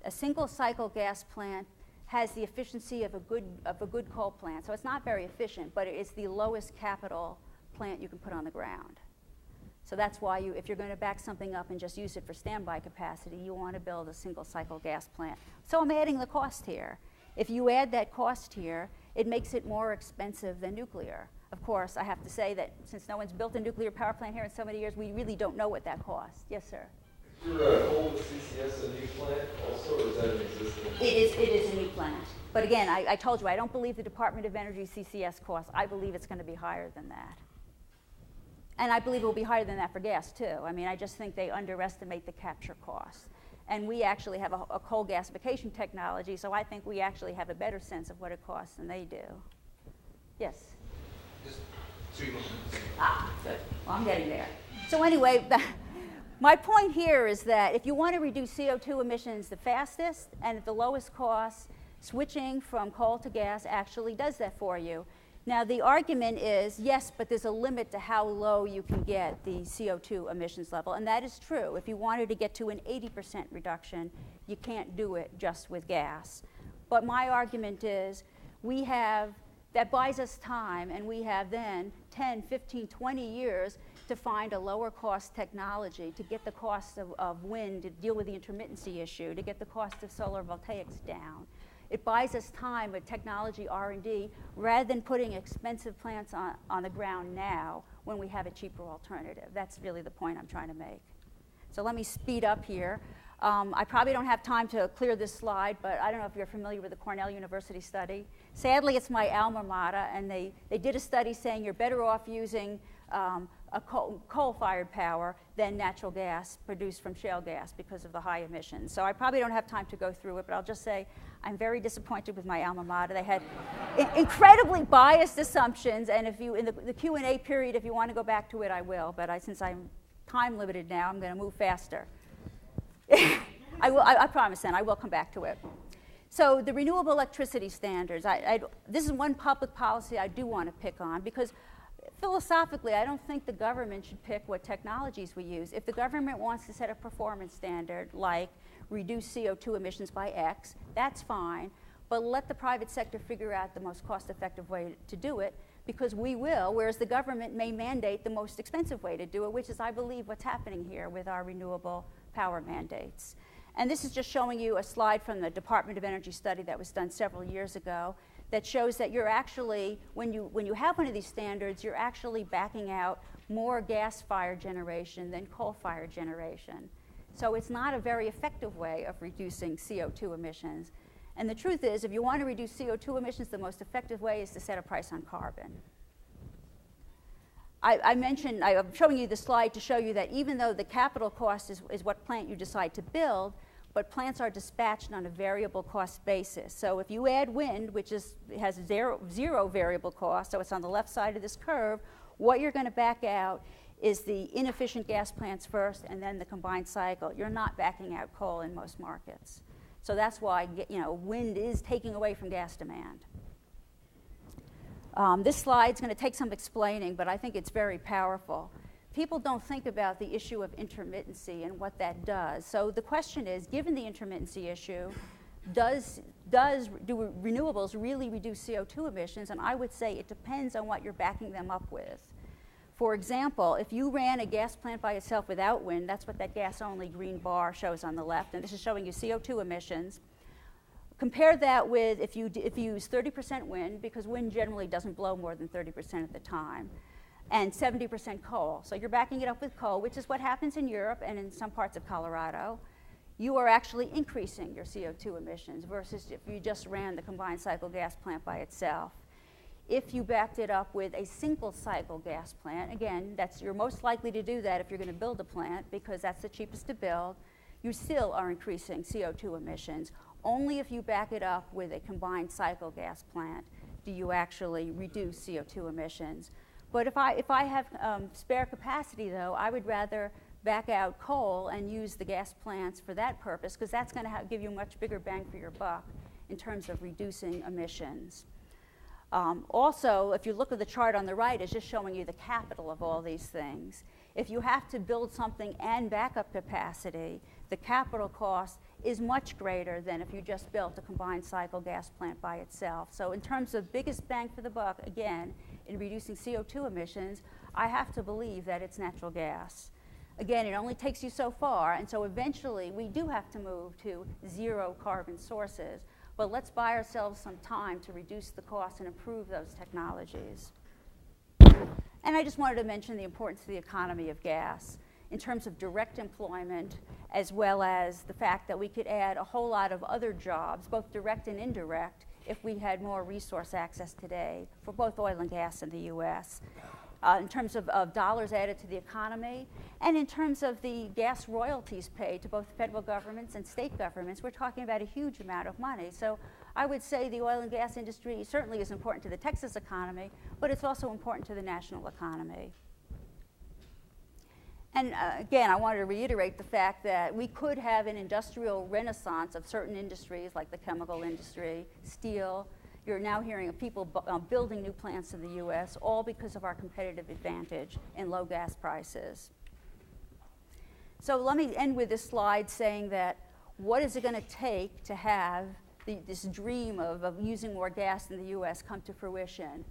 A single cycle gas plant has the efficiency of a good coal plant, so it's not very efficient, but it's the lowest capital plant you can put on the ground. So that's why if you're going to back something up and just use it for standby capacity, you want to build a single cycle gas plant. So I'm adding the cost here. If you add that cost here, it makes it more expensive than nuclear. Of course, I have to say that since no one's built a nuclear power plant here in so many years, we really don't know what that costs. Yes, sir? Is your coal with CCS a new plant also, or is that an existing? It is a new plant. But again, I told you, I don't believe the Department of Energy CCS costs. I believe it's going to be higher than that. And I believe it will be higher than that for gas, too. I mean, I just think they underestimate the capture costs. And we actually have a coal gasification technology, so I think we actually have a better sense of what it costs than they do. Yes? Just 2 minutes. Good. Well, I'm getting there. So anyway, my point here is that if you want to reduce CO2 emissions the fastest and at the lowest cost, switching from coal to gas actually does that for you. Now, the argument is, yes, but there's a limit to how low you can get the CO2 emissions level, and that is true. If you wanted to get to an 80% reduction, you can't do it just with gas. But my argument is that buys us time, and we have then 10, 15, 20 years to find a lower cost technology, to get the cost of wind, to deal with the intermittency issue, to get the cost of solar voltaics down. It buys us time with technology R&D rather than putting expensive plants on the ground now when we have a cheaper alternative. That's really the point I'm trying to make. So let me speed up here. I probably don't have time to clear this slide, but I don't know if you're familiar with the Cornell University study. Sadly, it's my alma mater, and they did a study saying you're better off using a coal-fired power than natural gas produced from shale gas because of the high emissions. So I probably don't have time to go through it, but I'll just say I'm very disappointed with my alma mater. They had incredibly biased assumptions, and if you, in the Q&A period, if you want to go back to it, I will, but since I'm time limited now, I'm going to move faster. I promise, then I will come back to it. So the renewable electricity standards, this is one public policy I do want to pick on, because philosophically, I don't think the government should pick what technologies we use. If the government wants to set a performance standard like reduce CO2 emissions by X, that's fine, but let the private sector figure out the most cost-effective way to do it, because we will, whereas the government may mandate the most expensive way to do it, which is, I believe, what's happening here with our renewable power mandates. And this is just showing you a slide from the Department of Energy study that was done several years ago that shows that you're actually, when you have one of these standards, you're actually backing out more gas-fired generation than coal-fired generation. So it's not a very effective way of reducing CO2 emissions. And the truth is, if you want to reduce CO2 emissions, the most effective way is to set a price on carbon. I'm showing you the slide to show you that even though the capital cost is what plant you decide to build, but plants are dispatched on a variable cost basis. So if you add wind, which has zero variable cost, so it's on the left side of this curve, what you're going to back out is the inefficient gas plants first and then the combined cycle. You're not backing out coal in most markets. So that's why wind is taking away from gas demand. This slide's going to take some explaining, but I think it's very powerful. People don't think about the issue of intermittency and what that does. So the question is, given the intermittency issue, do renewables really reduce CO2 emissions? And I would say it depends on what you're backing them up with. For example, if you ran a gas plant by itself without wind, that's what that gas-only green bar shows on the left, and this is showing you CO2 emissions. Compare that with if you use 30% wind, because wind generally doesn't blow more than 30% of the time, and 70% coal. So you're backing it up with coal, which is what happens in Europe and in some parts of Colorado. You are actually increasing your CO2 emissions versus if you just ran the combined cycle gas plant by itself. If you backed it up with a single cycle gas plant, again, you're most likely to do that if you're going to build a plant because that's the cheapest to build, you still are increasing CO2 emissions. Only if you back it up with a combined cycle gas plant do you actually reduce CO2 emissions. But if I have spare capacity, though, I would rather back out coal and use the gas plants for that purpose, because that's going to give you a much bigger bang for your buck in terms of reducing emissions. Also, if you look at the chart on the right, it's just showing you the capital of all these things. If you have to build something and backup capacity, the capital cost is much greater than if you just built a combined cycle gas plant by itself. So in terms of biggest bang for the buck, again, in reducing CO2 emissions, I have to believe that it's natural gas. Again, it only takes you so far, and so eventually we do have to move to zero carbon sources. But let's buy ourselves some time to reduce the cost and improve those technologies. And I just wanted to mention the importance of the economy of gas in terms of direct employment, as well as the fact that we could add a whole lot of other jobs, both direct and indirect, if we had more resource access today for both oil and gas in the US. In terms of dollars added to the economy, and in terms of the gas royalties paid to both federal governments and state governments, we're talking about a huge amount of money. So I would say the oil and gas industry certainly is important to the Texas economy, but it's also important to the national economy. And again, I wanted to reiterate the fact that we could have an industrial renaissance of certain industries like the chemical industry, steel. You're now hearing of people building new plants in the US, all because of our competitive advantage in low gas prices. So let me end with this slide saying that what is it going to take to have this dream of using more gas in the US come to fruition?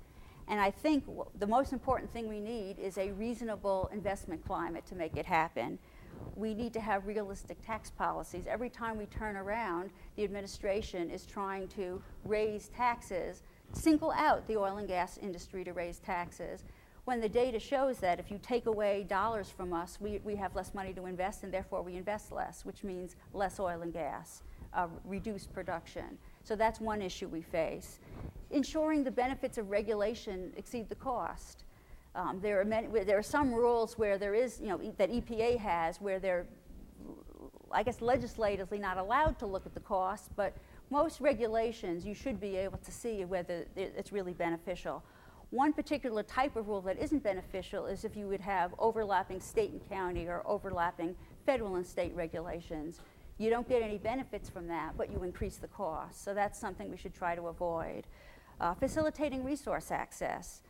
And I think the most important thing we need is a reasonable investment climate to make it happen. We need to have realistic tax policies. Every time we turn around, the administration is trying to raise taxes, single out the oil and gas industry to raise taxes, when the data shows that if you take away dollars from us, we have less money to invest, and therefore we invest less, which means less oil and gas, reduced production. So that's one issue we face. Ensuring the benefits of regulation exceed the cost. There are some rules where there is, that EPA has where they're, I guess, legislatively not allowed to look at the cost, but most regulations you should be able to see whether it's really beneficial. One particular type of rule that isn't beneficial is if you would have overlapping state and county or overlapping federal and state regulations. You don't get any benefits from that, but you increase the cost. So that's something we should try to avoid. Facilitating resource access.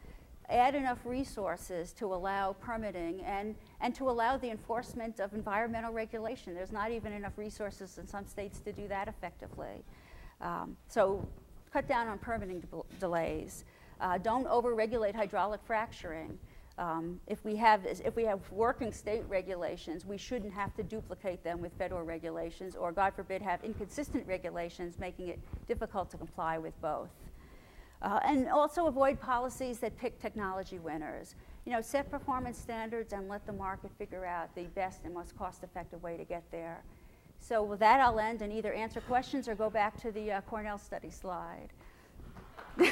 Add enough resources to allow permitting and to allow the enforcement of environmental regulation. There's not even enough resources in some states to do that effectively. So cut down on permitting delays. Don't over-regulate hydraulic fracturing. If we have working state regulations, we shouldn't have to duplicate them with federal regulations, or God forbid have inconsistent regulations making it difficult to comply with both. And also avoid policies that pick technology winners. Set performance standards and let the market figure out the best and most cost-effective way to get there. So with that, I'll end and either answer questions or go back to the Cornell Study slide. We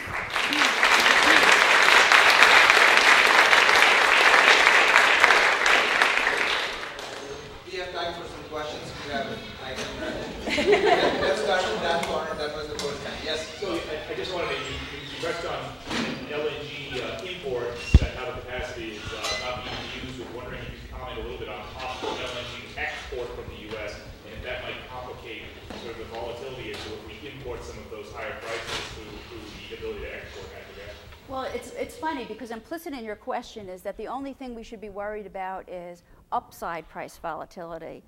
have time for some questions. If you have an item ready. Let's start from that corner. That was the first time. Yes? So I just wanted to, you touched on LNG imports and how the capacity is not being used. We're wondering if you could comment a little bit on possible LNG export from the U.S. and if that might complicate sort of the volatility issue if we import some of those higher prices through the ability to export natural gas. Well, it's funny because implicit in your question is that the only thing we should be worried about is upside price volatility.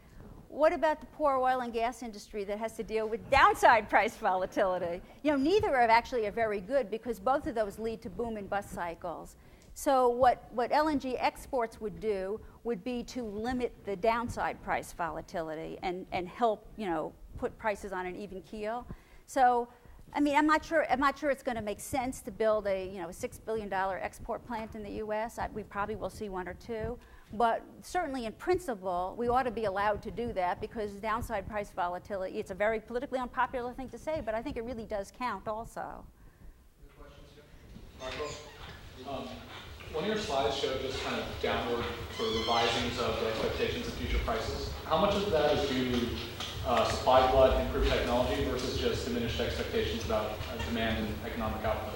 What about the poor oil and gas industry that has to deal with downside price volatility? Neither are actually very good because both of those lead to boom and bust cycles. So what LNG exports would do would be to limit the downside price volatility and help, put prices on an even keel. So, I'm not sure it's going to make sense to build a $6 billion export plant in the U.S. We probably will see one or two. But certainly in principle, we ought to be allowed to do that because downside price volatility, it's a very politically unpopular thing to say, but I think it really does count also. Any questions here? Marco? One of your slides showed just kind of downward sort of revisings of the expectations of future prices. How much of that is due to supply glut, improved technology versus just diminished expectations about demand and economic output?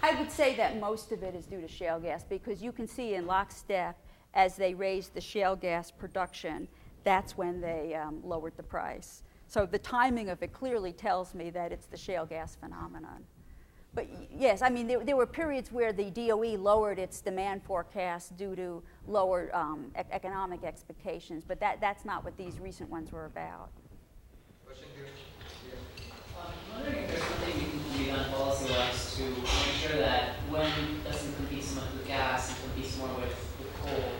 I would say that most of it is due to shale gas because you can see in lockstep as they raised the shale gas production, that's when they lowered the price. So the timing of it clearly tells me that it's the shale gas phenomenon. But yes, there were periods where the DOE lowered its demand forecast due to lower economic expectations, but that's not what these recent ones were about. Question here? Yeah. I'm wondering if there's something we can do on policy-wise to make sure that wind doesn't compete so much with gas and competes more with coal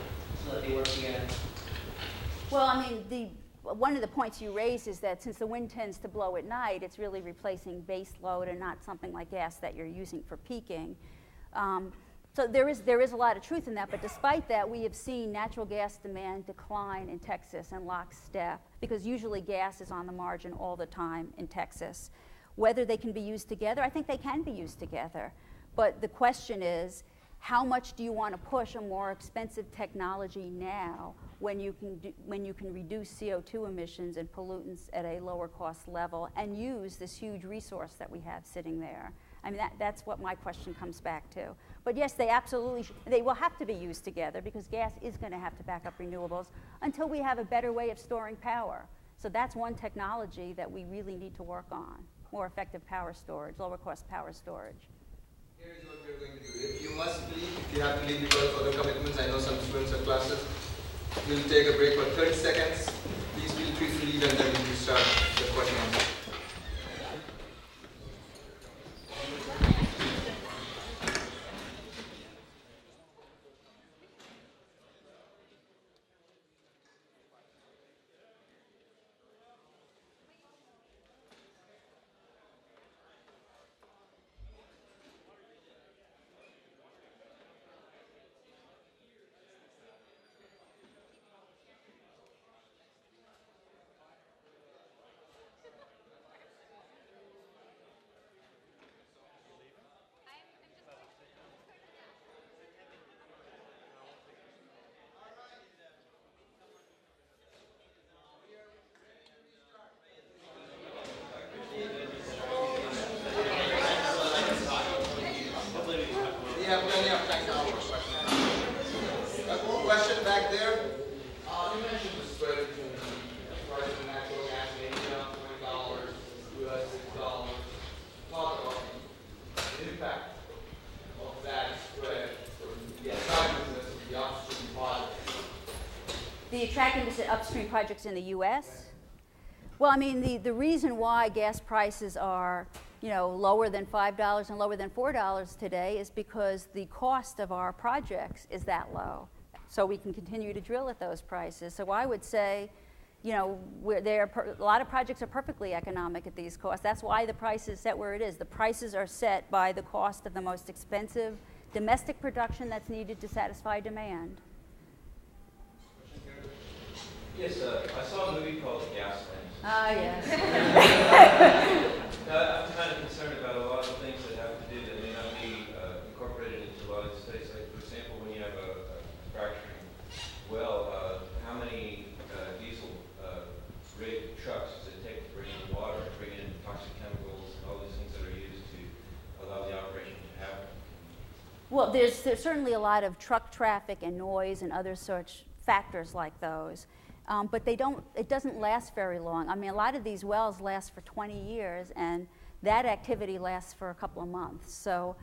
so that they work together. Well, one of the points you raised is that since the wind tends to blow at night, it's really replacing base load and not something like gas that you're using for peaking. So there is a lot of truth in that, but despite that, we have seen natural gas demand decline in Texas in lockstep because usually gas is on the margin all the time in Texas. Whether they can be used together, I think they can be used together. But the question is, how much do you want to push a more expensive technology now when you can reduce CO2 emissions and pollutants at a lower cost level and use this huge resource that we have sitting there? That's what my question comes back to. But yes, they will have to be used together because gas is going to have to back up renewables until we have a better way of storing power. So that's one technology that we really need to work on, more effective power storage, lower cost power storage. Here is what we're going to do. If you must leave, if you have to leave because of other commitments, I know some students have classes, we'll take a break for 30 seconds. Please feel free to leave and then we will start the question and answer. We have plenty of time now for questions. A question back there. You mentioned the spread between price of natural gas of that spread from the attractiveness of the upstream projects? The attractiveness of upstream projects in the U.S.? Well, I mean, the reason why gas prices are, lower than $5 and lower than $4 today is because the cost of our projects is that low. So we can continue to drill at those prices. So I would say, a lot of projects are perfectly economic at these costs. That's why the price is set where it is. The prices are set by the cost of the most expensive domestic production that's needed to satisfy demand. Yes, I saw a movie called Gasland. Ah, yes. I'm kind of concerned about a lot of things that have to do that may not be incorporated into a lot of the studies. Like, for example, when you have a fracturing well, how many diesel rig trucks does it take to bring in water, bring in toxic chemicals, and all these things that are used to allow the operation to happen? Well, there's certainly a lot of truck traffic and noise and other such factors like those. But it doesn't last very long. I mean, a lot of these wells last for 20 years, and that activity lasts for a couple of months. So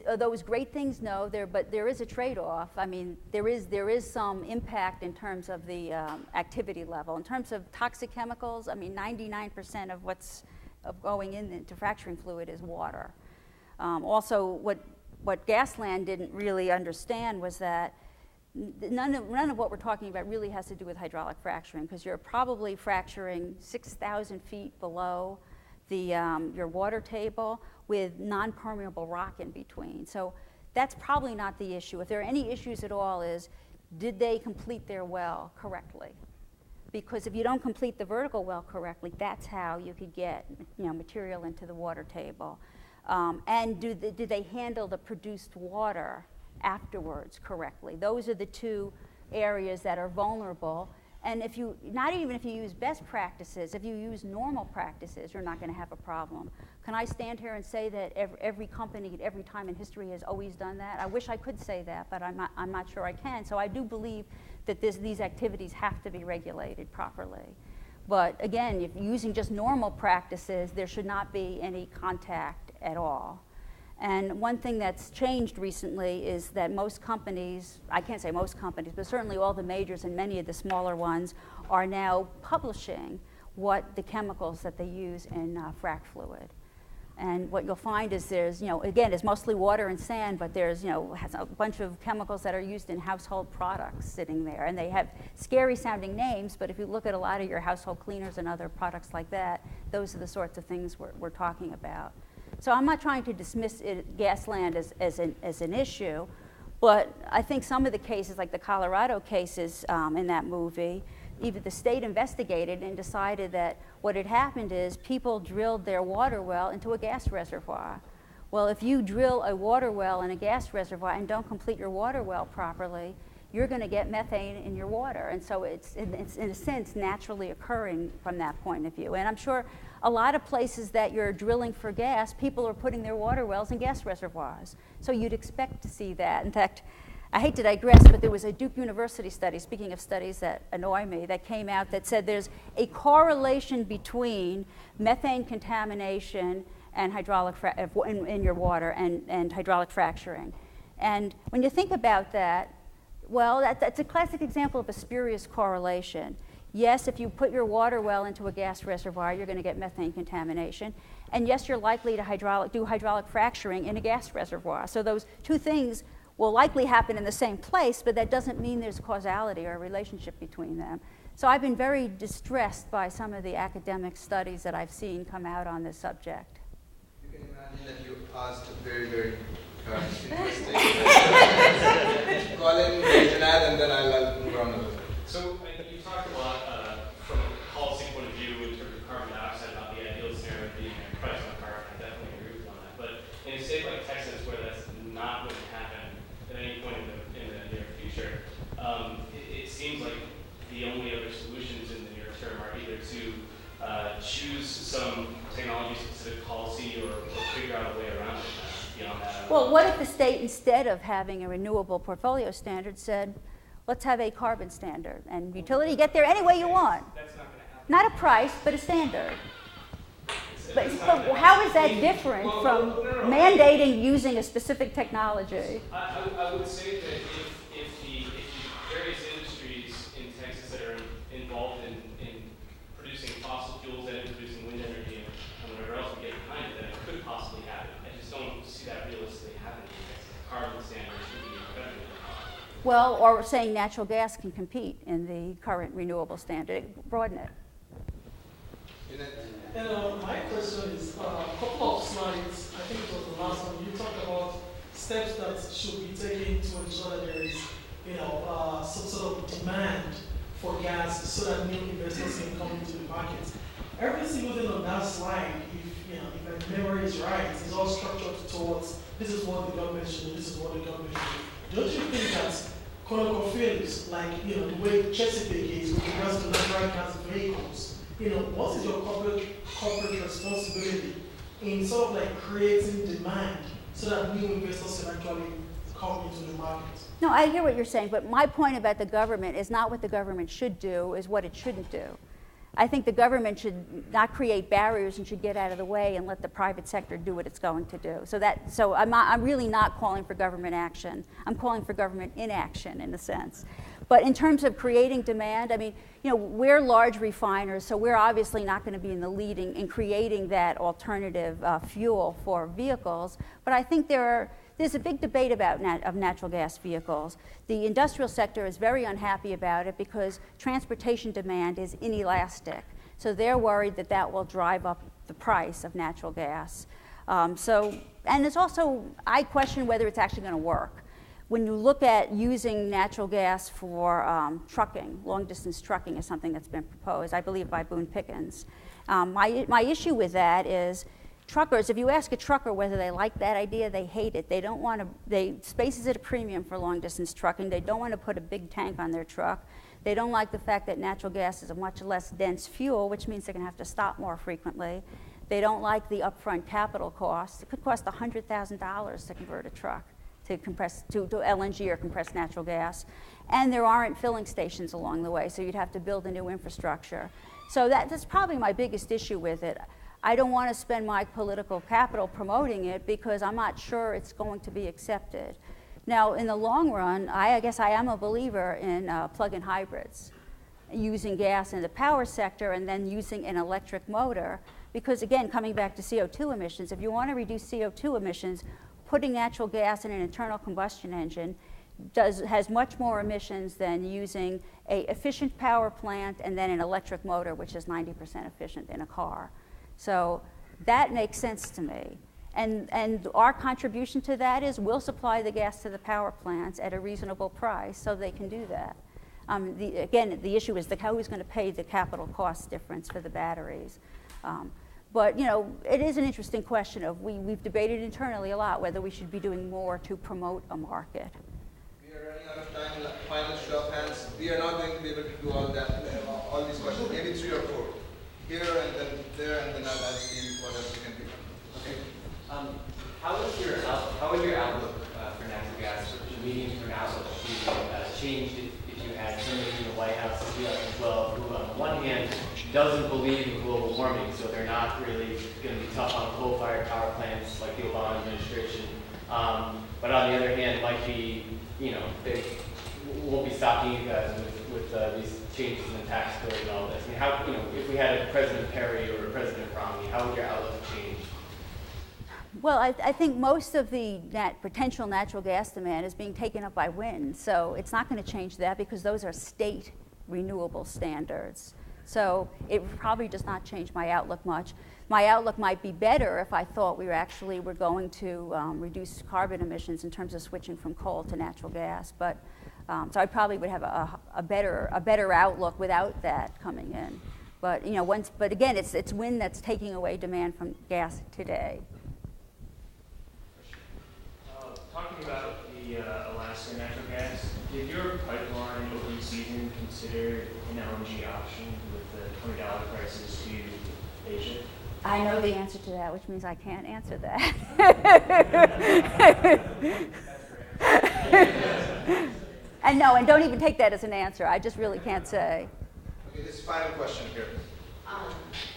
are those great things? No, but there is a trade-off. I mean, there is some impact in terms of the activity level. In terms of toxic chemicals, I mean, 99% of what's going into fracturing fluid is water. Also, what Gasland didn't really understand was that none of what we're talking about really has to do with hydraulic fracturing, because you're probably fracturing 6,000 feet below your water table with non-permeable rock in between. So that's probably not the issue. If there are any issues at all, is did they complete their well correctly? Because if you don't complete the vertical well correctly, that's how you could get material into the water table. And did they handle the produced water afterwards correctly? Those are the two areas that are vulnerable. And not even if you use best practices, if you use normal practices, you're not going to have a problem. Can I stand here and say that every company at every time in history has always done that? I wish I could say that, but I'm not sure I can. So I do believe that these activities have to be regulated properly. But again, if using just normal practices, there should not be any contact at all. And one thing that's changed recently is that most companies, I can't say most companies, but certainly all the majors and many of the smaller ones are now publishing what the chemicals that they use in frac fluid. And what you'll find is there's, again, it's mostly water and sand, but there's, has a bunch of chemicals that are used in household products sitting there. And they have scary sounding names, but if you look at a lot of your household cleaners and other products like that, those are the sorts of things we're talking about. So I'm not trying to dismiss Gasland as an issue, but I think some of the cases, like the Colorado cases in that movie, even the state investigated and decided that what had happened is people drilled their water well into a gas reservoir. Well, if you drill a water well in a gas reservoir and don't complete your water well properly, you're going to get methane in your water. And so it's in a sense naturally occurring from that point of view. And I'm sure a lot of places that you're drilling for gas, people are putting their water wells in gas reservoirs. So you'd expect to see that. In fact, I hate to digress, but there was a Duke University study, speaking of studies that annoy me, that came out that said there's a correlation between methane contamination and hydraulic in your water and hydraulic fracturing. And when you think about that, well, that's a classic example of a spurious correlation. Yes, if you put your water well into a gas reservoir, you're going to get methane contamination. And yes, you're likely to do hydraulic fracturing in a gas reservoir. So those two things will likely happen in the same place, but that doesn't mean there's causality or a relationship between them. So I've been very distressed by some of the academic studies that I've seen come out on this subject. You can imagine that you asked a very, very interesting Colin, Janad, and then I'll move on. So you talked a lot from a policy point of view in terms of carbon dioxide about the ideal scenario being a price on carbon. I definitely agree with you on that. But in a state like Texas, where that's not going to happen at any point in the near future, it seems like the only other solutions in the near term are either to choose some technology-specific policy or figure out a way around it beyond that. Well, what if the state, instead of having a renewable portfolio standard, said, let's have a carbon standard, and utility get there any way you want. That's not going to happen. Not a price, but a standard. It's But how is that different from mandating using a specific technology? I would say that if the various industries in Texas that are involved in producing fossil fuels and producing wind energy and whatever else we get behind it, then it could possibly happen. I just don't see that realistically happening in Texas. Carbon standards would be incredibly high. Well, or saying natural gas can compete in the current renewable standard. Broaden it. And my question is, a couple of slides, I think it was the last one, you talked about steps that should be taken to ensure that there is, some sort of demand for gas so that new investors can come into the market. Every single thing on that slide, if my memory is right, is all structured towards this is what the government should do, this is what the government should do. Don't you think that ConocoPhillips, like the way Chesapeake is with regards to natural gas vehicles, what is your corporate responsibility in sort of like creating demand so that new investors can actually come into the market? No, I hear what you're saying, but my point about the government is not what the government should do, is what it shouldn't do. I think the government should not create barriers and should get out of the way and let the private sector do what it's going to do. So I'm really not calling for government action. I'm calling for government inaction in a sense. But in terms of creating demand, I mean, we're large refiners, so we're obviously not going to be in the leading in creating that alternative fuel for vehicles. But I think there's a big debate about natural gas vehicles. The industrial sector is very unhappy about it because transportation demand is inelastic. So they're worried that that will drive up the price of natural gas. And it's also, I question whether it's actually going to work. When you look at using natural gas for trucking, long-distance trucking is something that's been proposed, I believe, by Boone Pickens. My issue with that is truckers, if you ask a trucker whether they like that idea, they hate it. They don't want to, space is at a premium for long-distance trucking. They don't want to put a big tank on their truck. They don't like the fact that natural gas is a much less dense fuel, which means they're going to have to stop more frequently. They don't like the upfront capital cost. It could cost $100,000 to convert a truck to LNG or compressed natural gas. And there aren't filling stations along the way, so you'd have to build a new infrastructure. So that's probably my biggest issue with it. I don't want to spend my political capital promoting it because I'm not sure it's going to be accepted. Now, in the long run, I guess I am a believer in plug-in hybrids, using gas in the power sector and then using an electric motor. Because again, coming back to CO2 emissions, if you want to reduce CO2 emissions, putting natural gas in an internal combustion engine has much more emissions than using an efficient power plant and then an electric motor, which is 90% efficient in a car. So that makes sense to me. And our contribution to that is we'll supply the gas to the power plants at a reasonable price so they can do that. Again, the issue is who's going to pay the capital cost difference for the batteries. But it is an interesting question of we've debated internally a lot whether we should be doing more to promote a market. We are running out of time. Final show of hands. We are not going to be able to do all these questions. Maybe 3 or 4. Here and then there, and then I'll see what else we can do. Okay. How would your outlook for natural gas, or medium-term outlook, changed if you had somebody in the White House in 2012 who, on the one hand, doesn't believe in global warming, so they're not really going to be tough on coal-fired power plants like the Obama administration, but on the other hand, might be, they won't be stopping you guys with these changes in the tax code and all this. I mean, how, if we had a President Perry or a President Romney, how would your outlook change? Well, I think most of the potential natural gas demand is being taken up by wind, so it's not going to change that because those are state renewable standards. So it probably does not change my outlook much. My outlook might be better if I thought we were going to reduce carbon emissions in terms of switching from coal to natural gas. But so I probably would have a better outlook without that coming in. But but again, it's wind that's taking away demand from gas today. Talking about the Alaska natural gas, did your pipeline open season consider an LNG option with the $20 prices to Asia? I know the answer to that, which means I can't answer that. And don't even take that as an answer. I just really can't say. Okay, this final question here.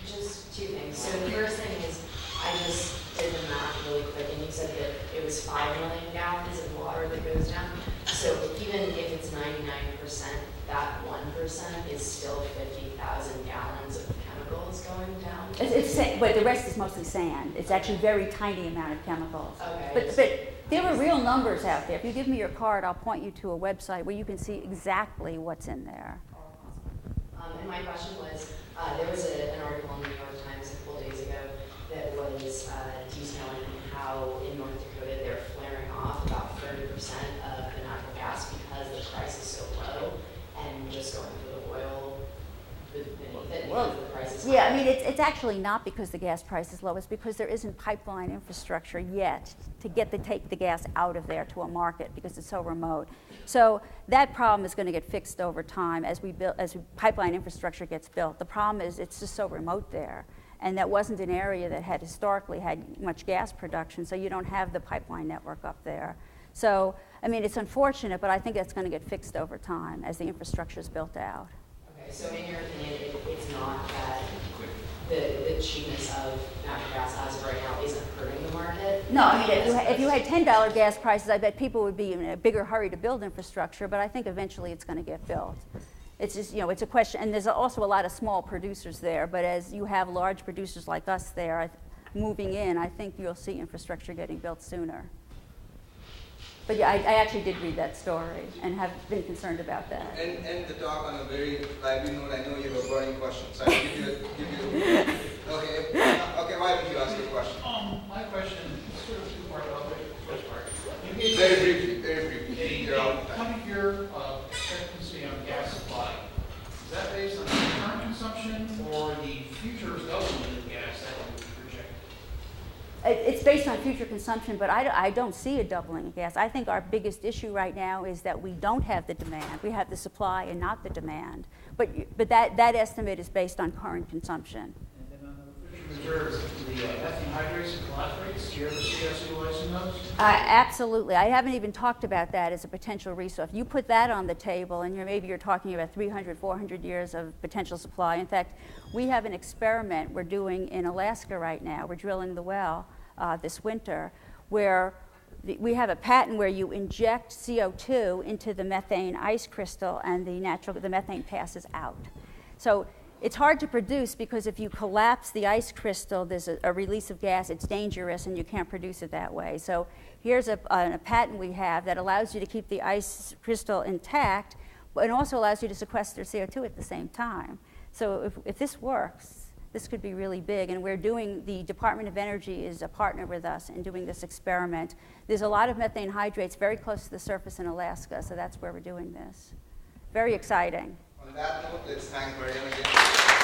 Just just two things. So the first thing is, I just did the math really quick, and you said that it was 5 million gallons of water that goes down. So even if it's 99%, that 1% is still 50,000 gallons of chemicals going down. But the rest is mostly sand. It's actually very tiny amount of chemicals. Okay. But there are real numbers out there. If you give me your card, I'll point you to a website where you can see exactly what's in there. And my question was, there was an article in the New York Times a couple days ago that was detailing how in North Dakota they're flaring off about 30% of the natural gas because the price is so low, and just going for the oil beneath it because the price is yeah, high. I mean, it's actually not because the gas price is low. It's because there isn't pipeline infrastructure yet to take the gas out of there to a market because it's so remote. So that problem is going to get fixed over time as pipeline infrastructure gets built. The problem is it's just so remote there. And that wasn't an area that had historically had much gas production, so you don't have the pipeline network up there. So, I mean, it's unfortunate, but I think that's going to get fixed over time as the infrastructure is built out. Okay, so in your opinion, it's not that the cheapness of natural gas as of right now isn't hurting the market? No, I mean, if you had $10 gas prices, I bet people would be in a bigger hurry to build infrastructure, but I think eventually it's going to get built. It's just, it's a question, and there's also a lot of small producers there, but as you have large producers like us there moving in, I think you'll see infrastructure getting built sooner. But yeah, I actually did read that story and have been concerned about that. And the talk on a very lively note. I know you have a burning question, so I'll give you okay, why don't you ask your question? My question is sort of two-part. I'll take the first part. Very briefly. A coming year expectancy on gas supply, is that based on the current consumption or the future development of gas that you project? It's based on future consumption, but I don't see a doubling of gas. I think our biggest issue right now is that we don't have the demand. We have the supply and not the demand. But that estimate is based on current consumption. And then on the future reserves, the ethane hydrates and collaborates, do you ever see us utilizing those? Absolutely. I haven't even talked about that as a potential resource. You put that on the table, and maybe you're talking about 300, 400 years of potential supply. In fact, we have an experiment we're doing in Alaska right now. We're drilling the well this winter, where we have a patent where you inject CO2 into the methane ice crystal, and the methane passes out. So it's hard to produce because if you collapse the ice crystal, there's a release of gas. It's dangerous, and you can't produce it that way. So here's a patent we have that allows you to keep the ice crystal intact, but it also allows you to sequester CO2 at the same time. So if this works, this could be really big. And the Department of Energy is a partner with us in doing this experiment. There's a lot of methane hydrates very close to the surface in Alaska, so that's where we're doing this. Very exciting. On that note, let's thank Marianne again.